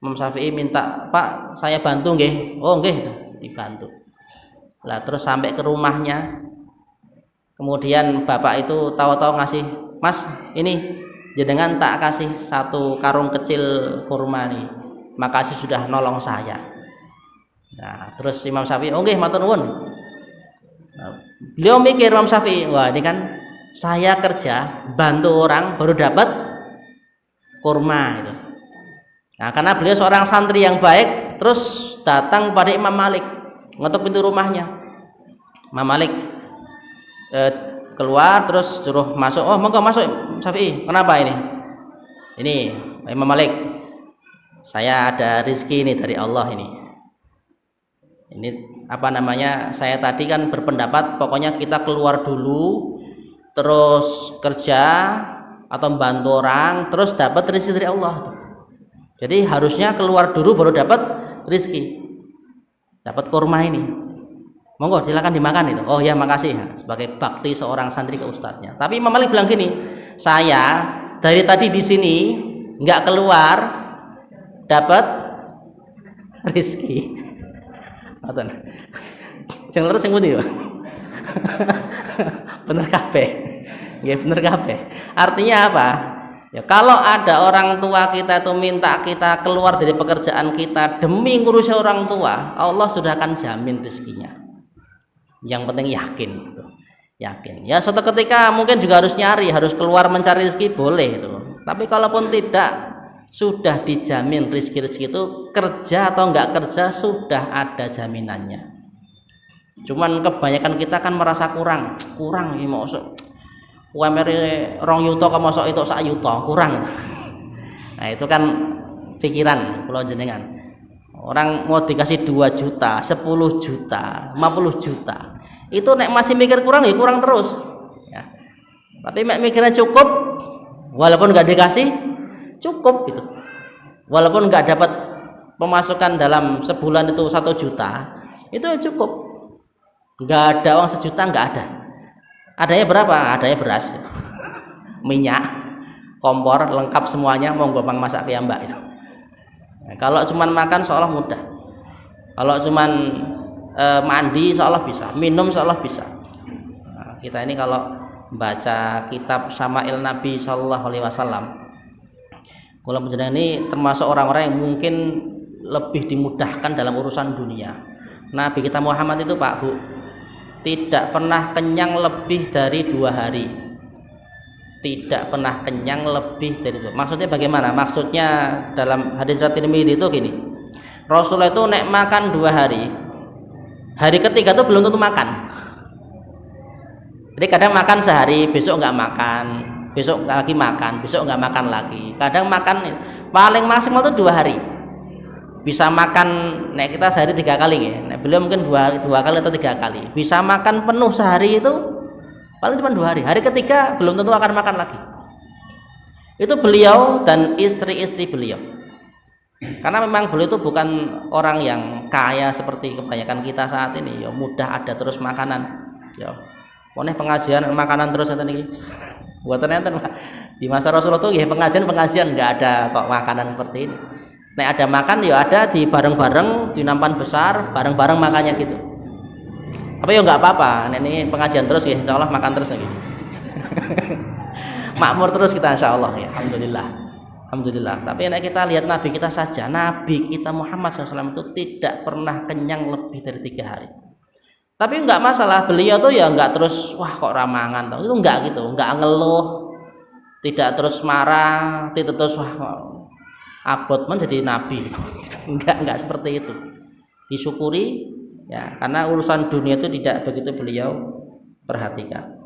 Imam Syafi'i minta, "Pak, saya bantu nggih?" "Oh, nggih," dibantu. Lah terus sampai ke rumahnya. Kemudian bapak itu tahu-tahu ngasih, "Mas, ini jenengan tak kasih satu karung kecil kurma nih. Makasih sudah nolong saya." Nah, terus Imam Syafi'i, "Oh nggih, matur nuwun." Nah, beliau mikir Imam Syafi'i, wah ini kan saya kerja bantu orang baru dapat kurma itu. Nah, karena beliau seorang santri yang baik, terus datang pada Imam Malik, ngetuk pintu rumahnya. Imam Malik keluar terus suruh masuk. "Oh, monggo masuk Syafi'i. Kenapa ini?" "Ini Imam Malik, saya ada rezeki ini dari Allah ini. Ini saya tadi kan berpendapat pokoknya kita keluar dulu terus kerja atau membantu orang terus dapat rezeki dari Allah. Jadi harusnya keluar dulu baru dapat rezeki, dapat kurma ini. Monggo silakan dimakan itu." "Oh ya, makasih," sebagai bakti seorang santri ke ustadznya. Tapi Imam Malik bilang gini, "Saya dari tadi di sini nggak keluar dapat rezeki." Ngoten. Sing leres sing pundi yo? Bener kabeh. Nggih, bener kabeh. Artinya apa? Ya, kalau ada orang tua kita itu minta kita keluar dari pekerjaan kita demi ngurusi orang tua, Allah sudah akan jamin rezekinya. Yang penting yakin gitu. Yakin. Ya suatu ketika mungkin juga harus nyari, harus keluar mencari rezeki boleh itu. Tapi kalaupun tidak, sudah dijamin rezeki itu, kerja atau enggak kerja sudah ada jaminannya. Cuman kebanyakan kita kan merasa kurang iki mosok UMR 2 yuta kok mosok itu 1 yuta kurang. Nah, itu kan pikiran kula jenengan. Orang mau dikasih 2 juta, 10 juta, 50 juta. Itu nek masih mikir kurang ya kurang terus. Ya. Tapi nek mikirnya cukup walaupun enggak dikasih cukup gitu. Walaupun nggak dapat pemasukan dalam sebulan itu 1 juta, itu cukup. Nggak ada uang 1 juta, nggak ada. Adanya berapa? Adanya beras, minyak, kompor, lengkap semuanya. Mau gampang masak ya mbak itu. Nah, kalau cuman makan seolah mudah. Kalau cuman mandi seolah bisa, minum seolah bisa. Nah, kita ini kalau baca kitab Syama'il Nabi Sallallahu Alaihi Wasallam, kalau menjadi ini termasuk orang-orang yang mungkin lebih dimudahkan dalam urusan dunia. Nabi kita Muhammad itu Pak Bu tidak pernah kenyang lebih dari 2 hari. Tidak pernah kenyang lebih dari 2. Maksudnya bagaimana? Maksudnya dalam hadis riwayat Tirmidzi itu gini. Rasulullah itu nek makan 2 hari. Hari ketiga itu belum tentu makan. Jadi kadang makan sehari, besok enggak makan. Besok lagi makan, besok nggak makan lagi. Kadang makan paling maksimal itu 2 hari. Bisa makan, nek kita sehari 3 kali ya. Nek beliau mungkin dua kali atau 3 kali. Bisa makan penuh sehari itu paling cuma 2 hari. Hari ketiga belum tentu akan makan lagi. Itu beliau dan istri-istri beliau. Karena memang beliau itu bukan orang yang kaya seperti kebanyakan kita saat ini, ya mudah ada terus makanan. Ya. Oleh pengajian makanan terus ngeten iki. Buatan enten di masa Rasulullah itu ya pengajian nggak ada kok makanan seperti ini. Nek ada makan ya ada di bareng-bareng di nampan besar, bareng-bareng makannya gitu. Apa ya nggak apa-apa, ini pengajian terus ya, insyaallah makan terus lagi. Makmur terus kita insyaallah ya, alhamdulillah. Alhamdulillah. Tapi nek kita lihat Nabi kita saja, Nabi kita Muhammad SAW itu tidak pernah kenyang lebih dari 3 hari. Tapi enggak masalah, beliau tuh ya enggak terus wah kok ramangan, itu enggak gitu, enggak ngeluh, tidak terus marah, tidak terus wah kok abot menjadi Nabi. Enggak seperti itu. Disyukuri ya, karena urusan dunia itu tidak begitu beliau perhatikan.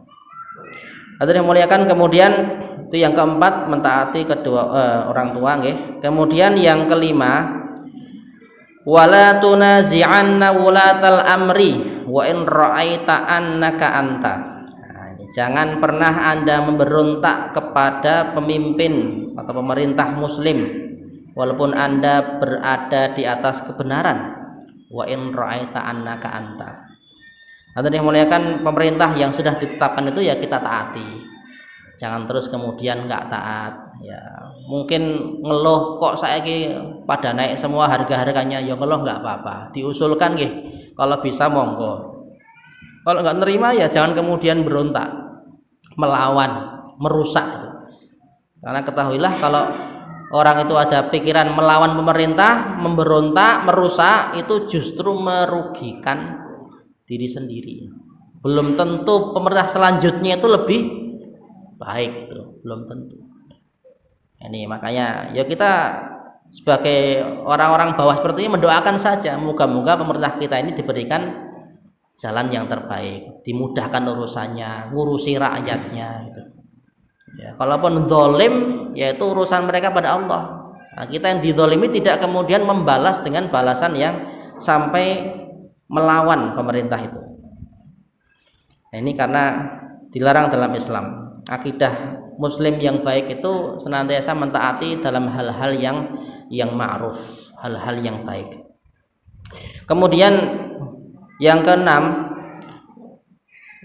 Hadirin muliakan, kemudian itu yang keempat mentaati kedua orang tua nggih. Kemudian yang kelima, wala tunazi'anna wulatal amri wa in ra'aita annaka anta. Nah, jangan pernah Anda memberontak kepada pemimpin atau pemerintah muslim walaupun Anda berada di atas kebenaran. Wa in ra'aita annaka anta. Hadirin muliakan, pemerintah yang sudah ditetapkan itu ya kita taati. Jangan terus kemudian nggak taat. Ya, mungkin ngeluh kok saiki pada naik semua harga-harganya, ya ngeluh nggak apa-apa. Diusulkan nggih, kalau bisa monggo. Kalau nggak nerima ya jangan kemudian berontak, melawan, merusak. Karena ketahuilah kalau orang itu ada pikiran melawan pemerintah, memberontak, merusak, itu justru merugikan diri sendiri. Belum tentu pemerintah selanjutnya itu lebih baik, itu belum tentu. Ini makanya ya kita sebagai orang-orang bawah seperti ini mendoakan saja, moga-moga pemerintah kita ini diberikan jalan yang terbaik, dimudahkan urusannya, ngurusi rakyatnya gitu. Ya, kalaupun zalim yaitu urusan mereka pada Allah. Nah, kita yang dizalimi tidak kemudian membalas dengan balasan yang sampai melawan pemerintah itu. Nah, ini karena dilarang dalam Islam. Akidah muslim yang baik itu senantiasa mentaati dalam hal-hal yang ma'ruf, hal-hal yang baik. Kemudian yang keenam,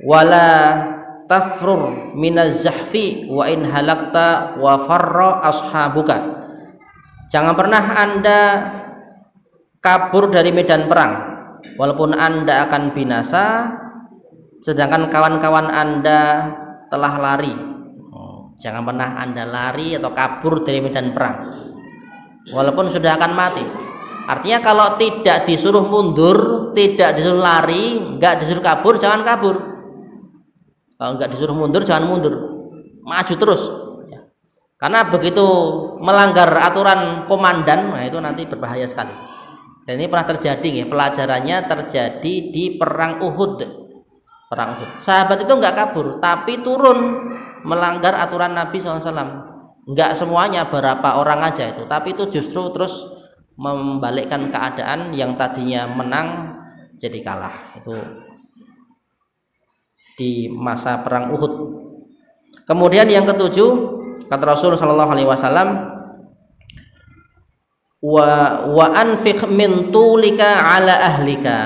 wala tafrur minaz zahfi wa in halakta wa farra ashabuka. Jangan pernah Anda kabur dari medan perang walaupun Anda akan binasa sedangkan kawan-kawan Anda telah lari. Jangan pernah Anda lari atau kabur dari medan perang walaupun sudah akan mati. Artinya kalau tidak disuruh mundur, tidak disuruh lari, enggak disuruh kabur, jangan kabur. Kalau enggak disuruh mundur, jangan mundur, maju terus. Karena begitu melanggar aturan komandan, nah itu nanti berbahaya sekali. Dan ini pernah terjadi ya, pelajarannya terjadi di perang Uhud. Perang Uhud. Sahabat itu enggak kabur, tapi turun melanggar aturan Nabi SAW. Enggak semuanya, beberapa orang aja itu, tapi itu justru terus membalikkan keadaan yang tadinya menang jadi kalah. Itu di masa perang Uhud. Kemudian yang ketujuh, kata Rasulullah SAW, wa anfiq min tulika ala ahlika,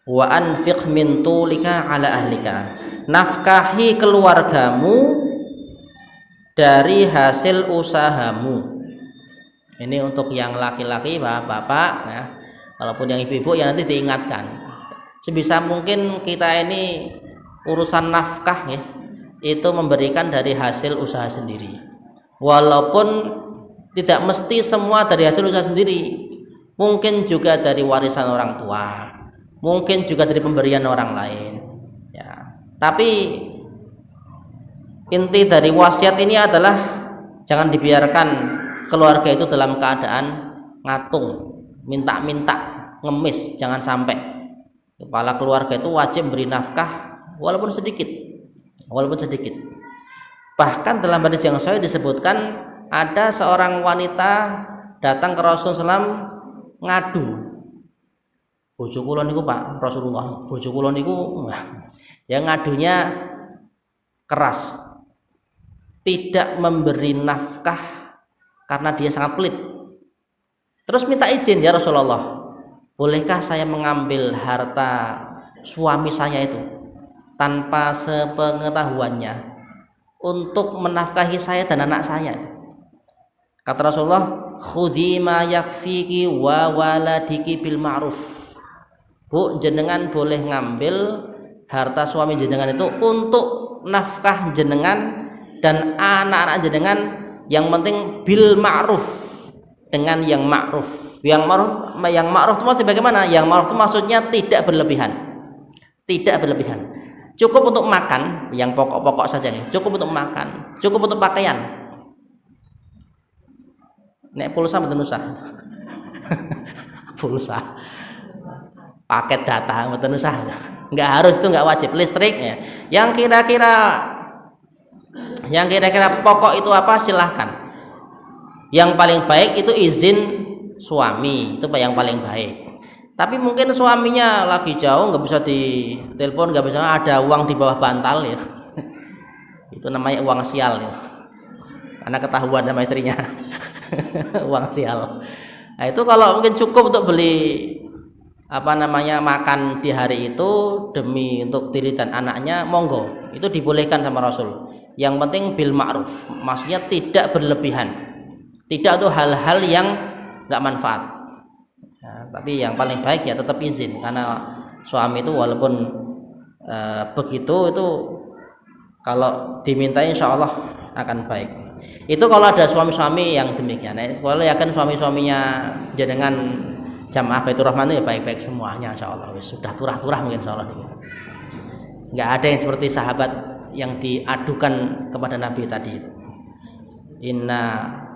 wa anfiq min tulika ala ahlika. Nafkahi keluargamu dari hasil usahamu. Ini untuk yang laki-laki, bapak-bapak, ya. Walaupun yang ibu-ibu ya nanti diingatkan. Sebisa mungkin kita ini urusan nafkah ya, itu memberikan dari hasil usaha sendiri. Walaupun tidak mesti semua dari hasil usaha sendiri. Mungkin juga dari warisan orang tua, mungkin juga dari pemberian orang lain. Ya. Tapi inti dari wasiat ini adalah jangan dibiarkan keluarga itu dalam keadaan ngatung, minta-minta, ngemis, jangan sampai. Kepala keluarga itu wajib beri nafkah walaupun sedikit. Bahkan dalam hadis yang sahih disebutkan ada seorang wanita datang ke Rasulullah SAW ngadu. Bojo kula niku Pak Rasulullah, bojo kula niku yang ngadunya keras. Tidak memberi nafkah karena dia sangat pelit. Terus minta izin, ya Rasulullah, bolehkah saya mengambil harta suami saya itu tanpa sepengetahuannya untuk menafkahi saya dan anak saya? Kata Rasulullah, khudhi ma yakfiki wa waladiki bil ma'ruf. Bu, jenengan boleh ngambil harta suami jenengan itu untuk nafkah jenengan dan anak-anak jenengan, yang penting bil ma'ruf, dengan yang ma'ruf. Yang ma'ruf itu bagaimana? Yang ma'ruf itu maksudnya tidak berlebihan. Tidak berlebihan. Cukup untuk makan, yang pokok-pokok saja nih. Cukup untuk makan, cukup untuk pakaian. Nek pulsa mboten usah. Pulsa. Paket data mboten usah. Enggak harus, itu enggak wajib. Listrik ya. Yang kira-kira pokok itu apa, silahkan. Yang paling baik itu izin suami, itu yang paling baik. Tapi mungkin suaminya lagi jauh, nggak bisa ditelepon, nggak bisa, ada uang di bawah bantal ya. Itu namanya uang sial ya. Karena ketahuan sama istrinya. Uang sial. Nah, itu kalau mungkin cukup untuk beli makan di hari itu demi untuk diri dan anaknya, monggo. Itu dibolehkan sama Rasul. Yang penting bil ma'ruf, maksudnya tidak berlebihan. Tidak tuh hal-hal yang nggak manfaat. Nah, tapi yang paling baik ya tetap izin, karena suami itu walaupun begitu itu kalau diminta insya Allah akan baik. Itu kalau ada suami-suami yang demikian. Kalau ya kan suami-suaminya jenengan jamaah Baitur Rahman itu ya baik-baik semuanya insya Allah. Sudah turah-turah mungkin insya Allah. Nggak ada yang seperti sahabat yang diadukan kepada Nabi tadi. Inna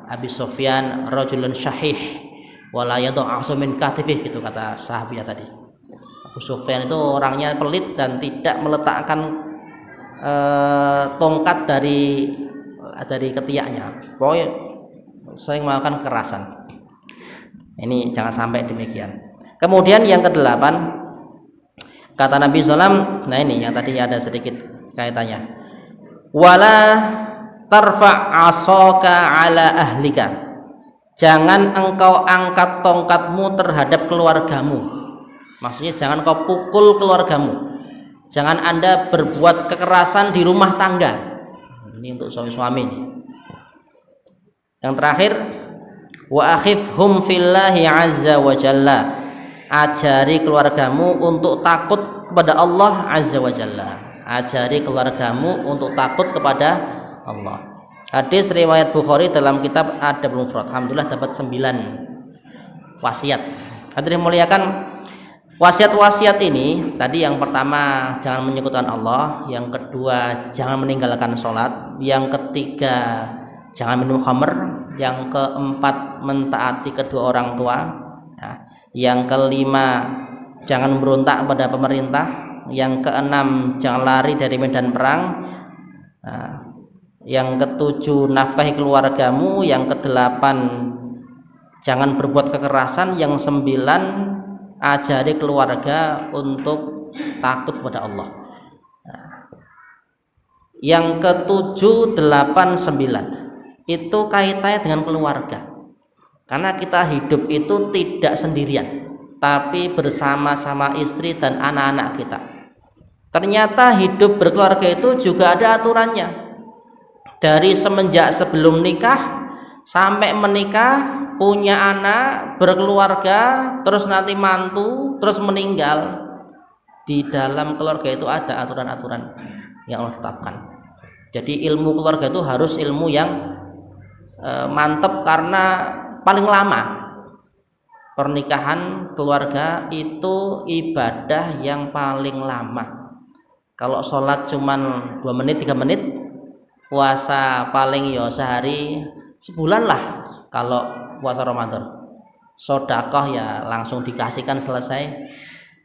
Abi Sufyan rajulun syahih wala yad'u min katifih, gitu kata sahabatnya tadi. Abu Sufyan itu orangnya pelit dan tidak meletakkan tongkat dari ketiaknya. Pokoknya sering melakukan kekerasan. Ini jangan sampai demikian. Kemudian yang ke-8 kata Nabi SAW, nah ini yang tadi ada sedikit kaitannya. Wala tarfa' asaka ala ahlika. Jangan engkau angkat tongkatmu terhadap keluargamu. Maksudnya jangan kau pukul keluargamu. Jangan Anda berbuat kekerasan di rumah tangga. Ini untuk suami-suami ini. Yang terakhir, wa akhifhum fillahi azza wa jalla. Ajari keluargamu untuk takut kepada Allah azza wa jalla. Ajari keluargamu untuk takut kepada Allah. Hadis riwayat Bukhari dalam kitab Adabul Mufrad. Alhamdulillah dapat 9 wasiat. Hadirin muliakan, wasiat-wasiat ini tadi yang pertama jangan menyekutukan Allah, yang kedua jangan meninggalkan sholat, yang ketiga jangan minum khamr, yang keempat mentaati kedua orang tua, yang kelima jangan berontak kepada pemerintah, yang keenam jangan lari dari medan perang, yang ketujuh nafkahi keluargamu, yang kedelapan jangan berbuat kekerasan, yang 9 ajari keluarga untuk takut kepada Allah. Yang ke-7, 8, 9 itu kaitannya dengan keluarga. Karena kita hidup itu tidak sendirian, tapi bersama-sama istri dan anak-anak kita. Ternyata hidup berkeluarga itu juga ada aturannya. Dari semenjak sebelum nikah sampai menikah, punya anak, berkeluarga, terus nanti mantu, terus meninggal. Di dalam keluarga itu ada aturan-aturan yang Allah tetapkan. Jadi ilmu keluarga itu harus ilmu yang mantap, karena paling lama pernikahan keluarga itu ibadah yang paling lama. Kalau sholat cuman 2 menit 3 menit, puasa paling ya sehari sebulan lah kalau puasa Ramadan. Sedekah ya langsung dikasihkan selesai.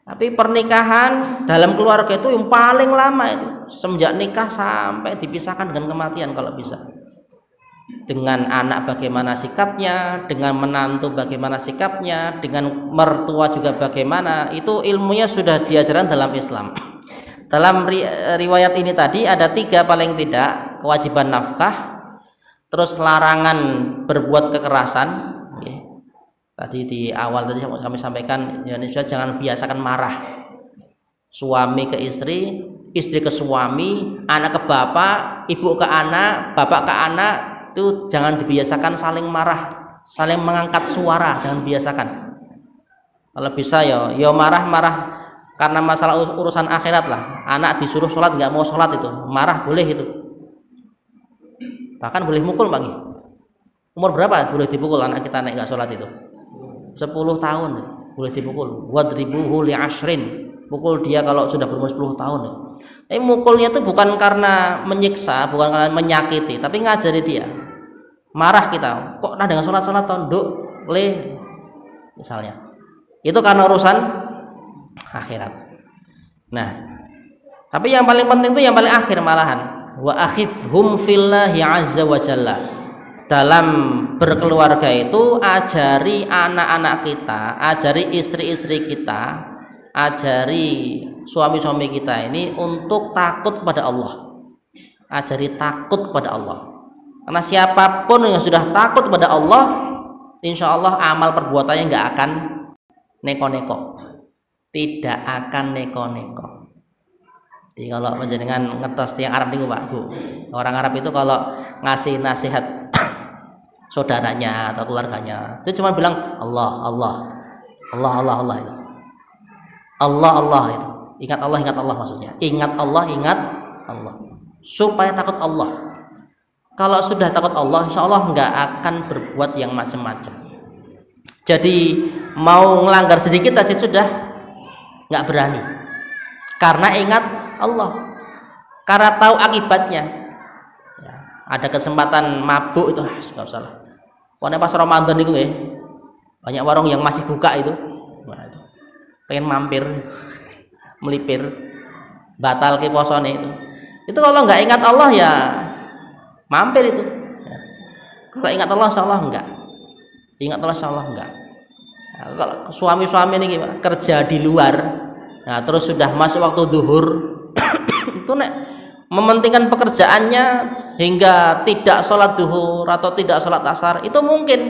Tapi pernikahan dalam keluarga itu yang paling lama itu semenjak nikah sampai dipisahkan dengan kematian kalau bisa. Dengan anak bagaimana sikapnya, dengan menantu bagaimana sikapnya, dengan mertua juga bagaimana, itu ilmunya sudah diajarkan dalam Islam. Dalam riwayat ini tadi ada 3 paling tidak, kewajiban nafkah, terus larangan berbuat kekerasan. Tadi di awal tadi kami sampaikan, ya Indonesia jangan biasakan marah. Suami ke istri, istri ke suami, anak ke bapak, ibu ke anak, bapak ke anak, itu jangan dibiasakan saling marah, saling mengangkat suara, jangan biasakan. Kalau bisa ya marah-marah karena masalah urusan akhirat lah. Anak disuruh sholat nggak mau sholat itu marah boleh itu. Bahkan boleh mukul lagi. Umur berapa boleh dipukul anak kita naik nggak sholat itu? 10 tahun boleh dipukul. Wadribuhu li'ashrin. Pukul dia kalau sudah berumur 10 tahun. Tapi mukulnya itu bukan karena menyiksa, bukan karena menyakiti, tapi ngajari dia. Marah kita, kok nah dengan sholat tonduk le misalnya. Itu karena urusan akhirat. Nah, tapi yang paling penting itu yang paling akhir malahan. Wa akhifhum fillahi azza wa jalla. Dalam berkeluarga itu ajari anak-anak kita, ajari istri-istri kita, ajari suami-suami kita ini untuk takut pada Allah. Ajari takut pada Allah. Karena siapapun yang sudah takut pada Allah, insya Allah amal perbuatannya nggak akan neko-neko, tidak akan neko-neko. Jadi kalau menjadikan ngetos tiang Arab nih Pak Bu, orang Arab itu kalau ngasih nasihat saudaranya atau keluarganya itu cuma bilang Allah Allah Allah Allah Allah itu. Allah Allah itu, ingat Allah maksudnya, ingat Allah supaya takut Allah. Kalau sudah takut Allah, insya Allah nggak akan berbuat yang macam-macam. Jadi mau ngelanggar sedikit aja sudah nggak berani, karena ingat Allah, karena tahu akibatnya. Ya, ada kesempatan mabuk itu nggak usah lah. Pokoknya pas Ramadan itu ya banyak warung yang masih buka itu, nah, itu pengen mampir, melipir, batal ke posone itu. Itu kalau nggak ingat Allah ya mampir itu. Ya. Kalau ingat Allah, insya Allah enggak. Ingat Allah, insya Allah enggak. Nah, kalau suami-suami ini kerja di luar, nah terus sudah masuk waktu zuhur, itu nek mementingkan pekerjaannya hingga tidak sholat zuhur atau tidak sholat asar, itu mungkin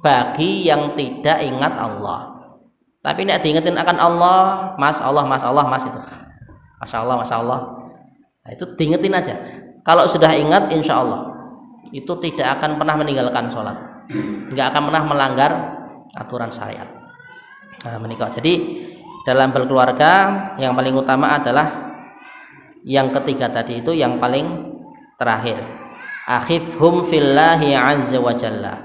bagi yang tidak ingat Allah. Tapi nek diingetin akan Allah, mas itu, masya Allah, nah, itu diingetin aja. Kalau sudah ingat, insya Allah itu tidak akan pernah meninggalkan sholat, nggak akan pernah melanggar aturan syariat. Nah, menikah. Jadi dalam berkeluarga yang paling utama adalah yang ketiga tadi, itu yang paling terakhir. Akhifhum fillahi azza wa jalla.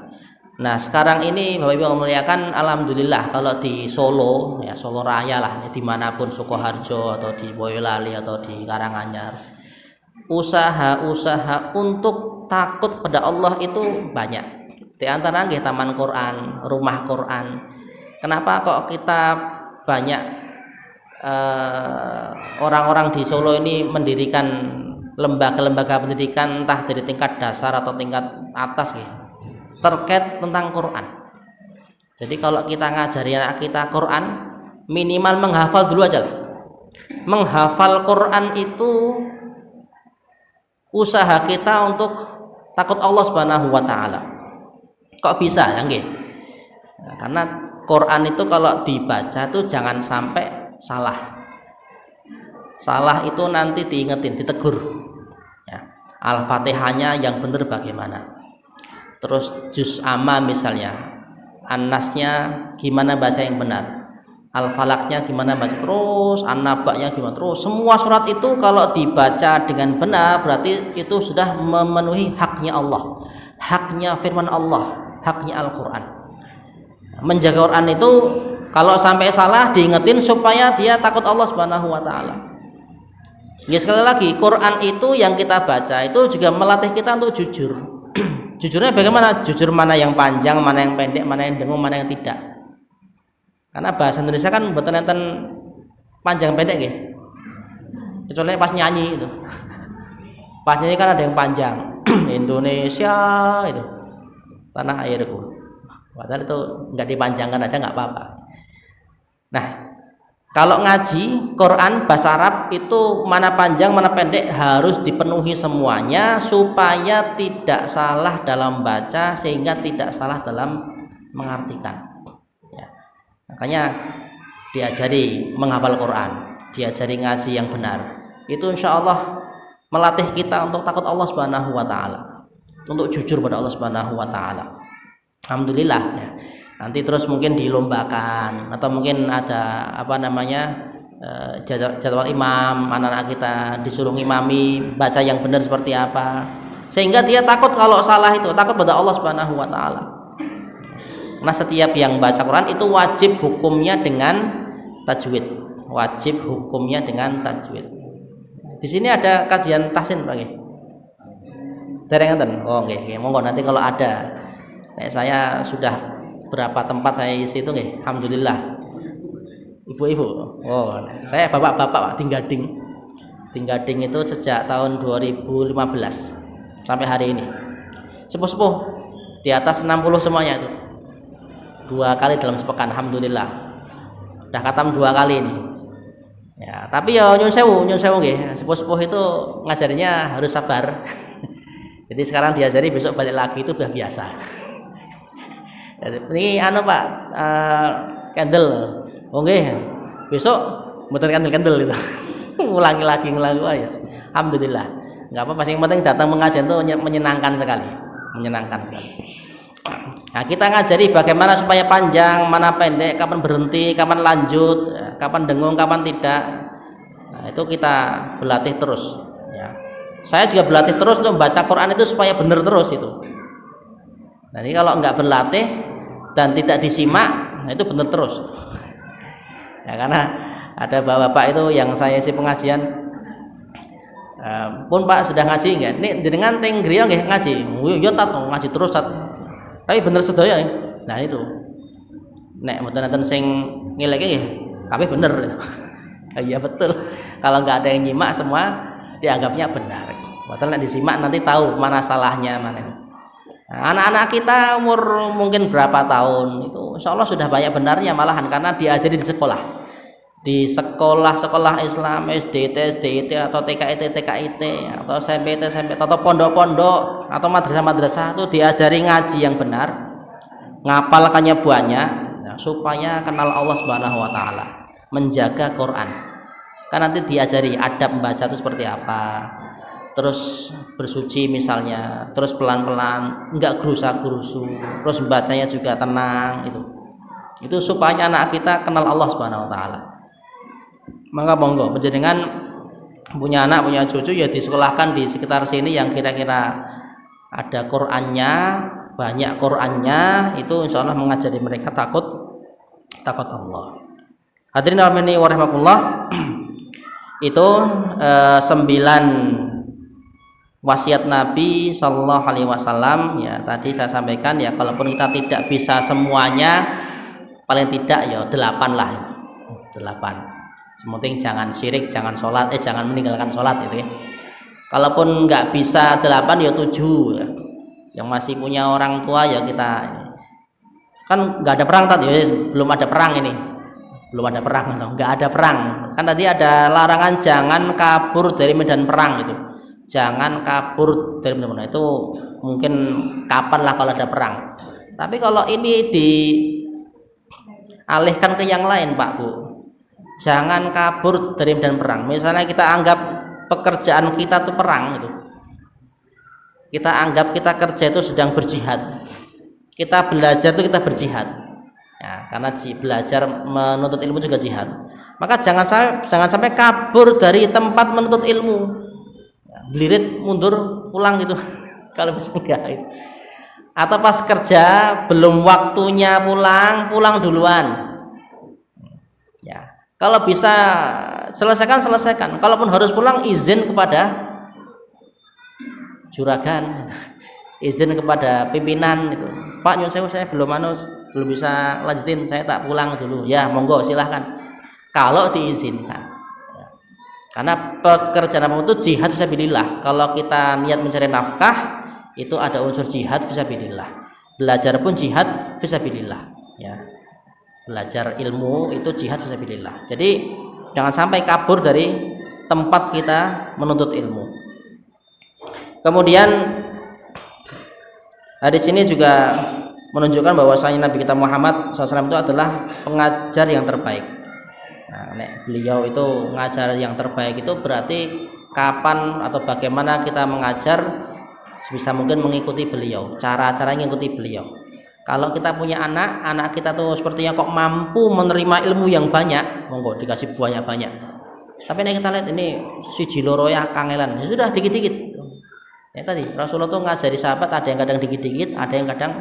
Nah sekarang ini Bapak Ibu yang memuliakan, alhamdulillah kalau di Solo, ya Solo Raya lah, dimanapun, Sukoharjo atau di Boyolali atau di Karanganyar, usaha-usaha untuk takut pada Allah itu banyak. Di antara nggih taman Quran, rumah Quran. Kenapa kok kita banyak orang-orang di Solo ini mendirikan lembaga-lembaga pendidikan, entah dari tingkat dasar atau tingkat atas gitu, terkait tentang Quran. Jadi kalau kita ngajari anak kita Quran, minimal menghafal dulu aja lah. Menghafal Quran itu usaha kita untuk takut Allah Subhanahu wa taala. Kok bisa ya nggih? Nah, karena Quran itu kalau dibaca itu jangan sampai salah itu nanti diingetin, ditegur ya. Al-Fatihahnya yang benar bagaimana, terus juz amma misalnya, An-Nasnya gimana baca yang benar, Al-Falaknya gimana baca, terus An-Naba'nya gimana, terus semua surat itu kalau dibaca dengan benar berarti itu sudah memenuhi haknya Allah, haknya firman Allah, haknya Al-Quran. Menjaga Quran itu kalau sampai salah diingetin supaya dia takut Allah Subhanahu wa taala. Ya sekali lagi, Quran itu yang kita baca itu juga melatih kita untuk jujur. Jujurnya bagaimana? Jujur mana yang panjang, mana yang pendek, mana yang dengung, mana yang tidak. Karena bahasa Indonesia kan mboten enten panjang pendek nggih. Kecuali pas nyanyi itu. Pas nyanyi kan ada yang panjang. Indonesia itu tanah airku. Padahal itu enggak dipanjangkan aja enggak apa-apa. Nah, kalau ngaji Quran bahasa Arab itu mana panjang mana pendek harus dipenuhi semuanya supaya tidak salah dalam baca, sehingga tidak salah dalam mengartikan. Ya. Makanya diajari menghafal Quran, diajari ngaji yang benar. Itu insya Allah melatih kita untuk takut Allah Subhanahu wa Ta'ala, untuk jujur pada Allah Subhanahu wa Ta'ala. Alhamdulillah ya. Nanti terus mungkin dilombakan atau mungkin ada jadwal imam, anak-anak kita disuruh ngimami baca yang benar seperti apa, sehingga dia takut kalau salah itu, takut pada Allah Subhanahu wa Ta'ala. Karena setiap yang baca Quran itu wajib hukumnya dengan tajwid, wajib hukumnya dengan tajwid. Di sini ada kajian tahsin Pak. Dereng-dereng. Oh nggih, monggo nanti kalau ada. Saya sudah berapa tempat saya isi itu nggih. Alhamdulillah. Ibu-ibu. Oh, saya bapak-bapak Tinggading. Tinggading itu sejak tahun 2015 sampai hari ini. Sepuh-sepuh di atas 60 semuanya itu. 2 kali dalam sepekan, alhamdulillah. Udah khatam 2 kali ini. Ya, tapi ya nyun sewu nggih. Sepuh-sepuh itu ngajarinya harus sabar. Jadi sekarang diajari, besok balik lagi itu sudah biasa. Ini Pak, candle. Oh nggih. Besok muter candle itu. Ngulangi lagi ya. Alhamdulillah. Enggak apa-apa, yang penting datang mengajar itu menyenangkan sekali. Nah, kita ngajari bagaimana supaya panjang, mana pendek, kapan berhenti, kapan lanjut, kapan dengung, kapan tidak. Nah, itu kita berlatih terus ya. Saya juga berlatih terus untuk membaca Quran itu supaya benar terus itu. Jadi kalau enggak berlatih dan tidak disimak, nah itu benar terus. Ya, karena ada bapak-bapak itu yang saya isi pengajian, pun Pak sudah ngaji enggak? Nih dengan teng griya nggih ngaji. Yo tat ngaji terus tat. Tapi bener sedaya ya. Nah itu. Nek mboten enten sing ngeleke nggih, kabeh bener. Iya betul. Kalau enggak ada yang nyimak semua dianggapnya benar. Mboten nek disimak nanti tahu mana salahnya mana. Nah, anak-anak kita umur mungkin berapa tahun itu insyaallah sudah banyak benarnya malahan karena diajari di sekolah. Di sekolah-sekolah Islam, SD, TSD, atau TKIT, atau SMP, atau pondok-pondok, atau madrasah-madrasah itu diajari ngaji yang benar, ngapalkannya banyak, ya, supaya kenal Allah Subhanahu wa Ta'ala, menjaga Quran. Kan nanti diajari adab membaca itu seperti apa, terus bersuci misalnya, terus pelan-pelan, enggak gerusa-gerusu, terus membacanya juga tenang itu supaya anak kita kenal Allah Subhanahu wa Ta'ala. Maka monggo panjenengan punya anak, punya cucu ya disekolahkan di sekitar sini yang kira-kira ada Qur'annya, banyak Qur'annya, itu insyaallah mengajari mereka takut Allah. Hadirin wa rahimakumullah. Itu 9 wasiat Nabi Sallallahu Alaihi Wasallam ya. Tadi saya sampaikan ya, kalaupun kita tidak bisa semuanya, paling tidak ya 8 lah, 8. Penting jangan syirik, jangan sholat, jangan meninggalkan sholat itu ya. Kalaupun nggak bisa 8 ya 7 ya. Yang masih punya orang tua ya kita, kan nggak ada perang tadi ya, belum ada perang ini, nggak ada perang. Kan tadi ada larangan jangan kabur dari medan perang itu, jangan kabur dari medan perang itu mungkin kapan lah kalau ada perang. Tapi kalau ini dialihkan ke yang lain Pak Bu. Jangan kabur dari medan perang. Misalnya kita anggap pekerjaan kita itu perang itu. Kita anggap kita kerja itu sedang berjihad. Kita belajar itu kita berjihad. Ya, karena belajar menuntut ilmu juga jihad. Maka jangan sampai kabur dari tempat menuntut ilmu. Ya, belirit mundur pulang gitu. Kalau bisa enggak itu. Atau pas kerja belum waktunya pulang duluan. Ya. Kalau bisa selesaikan. Kalaupun harus pulang, izin kepada juragan, izin kepada pimpinan itu. Pak nyun saya belum bisa lanjutin, saya tak pulang dulu. Ya monggo silahkan. Kalau diizinkan. Ya. Karena pekerjaan apapun itu jihad fisabilillah. Kalau kita niat mencari nafkah, itu ada unsur jihad fisabilillah. Belajar pun jihad fisabilillah. Ya. Belajar ilmu itu jihad fisabilillah. Jadi jangan sampai kabur dari tempat kita menuntut ilmu. Kemudian di sini juga menunjukkan bahwasanya Nabi kita Muhammad SAW itu adalah pengajar yang terbaik. Nah, beliau itu mengajar yang terbaik itu berarti kapan atau bagaimana kita mengajar sebisa mungkin mengikuti beliau, cara-cara mengikuti beliau. Kalau kita punya anak kita tuh sepertinya kok mampu menerima ilmu yang banyak, monggo dikasih banyak-banyak. Tapi nih kita lihat ini si Jiloro ya kangelan, ya sudah dikit-dikit. Ya tadi Rasulullah tuh ngajari sahabat, ada yang kadang dikit-dikit, ada yang kadang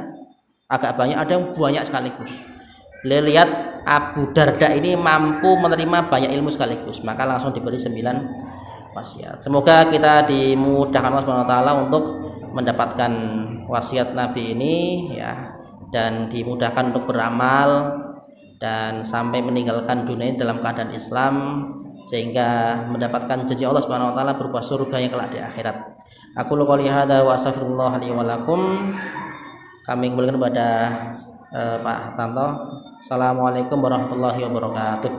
agak banyak, ada yang banyak sekaligus. Lihat Abu Darda ini mampu menerima banyak ilmu sekaligus, maka langsung diberi 9 wasiat. Semoga kita dimudahkan Allah Subhanahu wa taala untuk mendapatkan wasiat Nabi ini ya, dan dimudahkan untuk beramal dan sampai meninggalkan dunia dalam keadaan Islam sehingga mendapatkan janji Allah Subhanahu wa taala berupa surga yang kelak di akhirat. Aku qouli hadza wa astaghfirullah li wa lakum. Kami kembalikan kepada Pak Tanto. Assalamualaikum warahmatullahi wabarakatuh.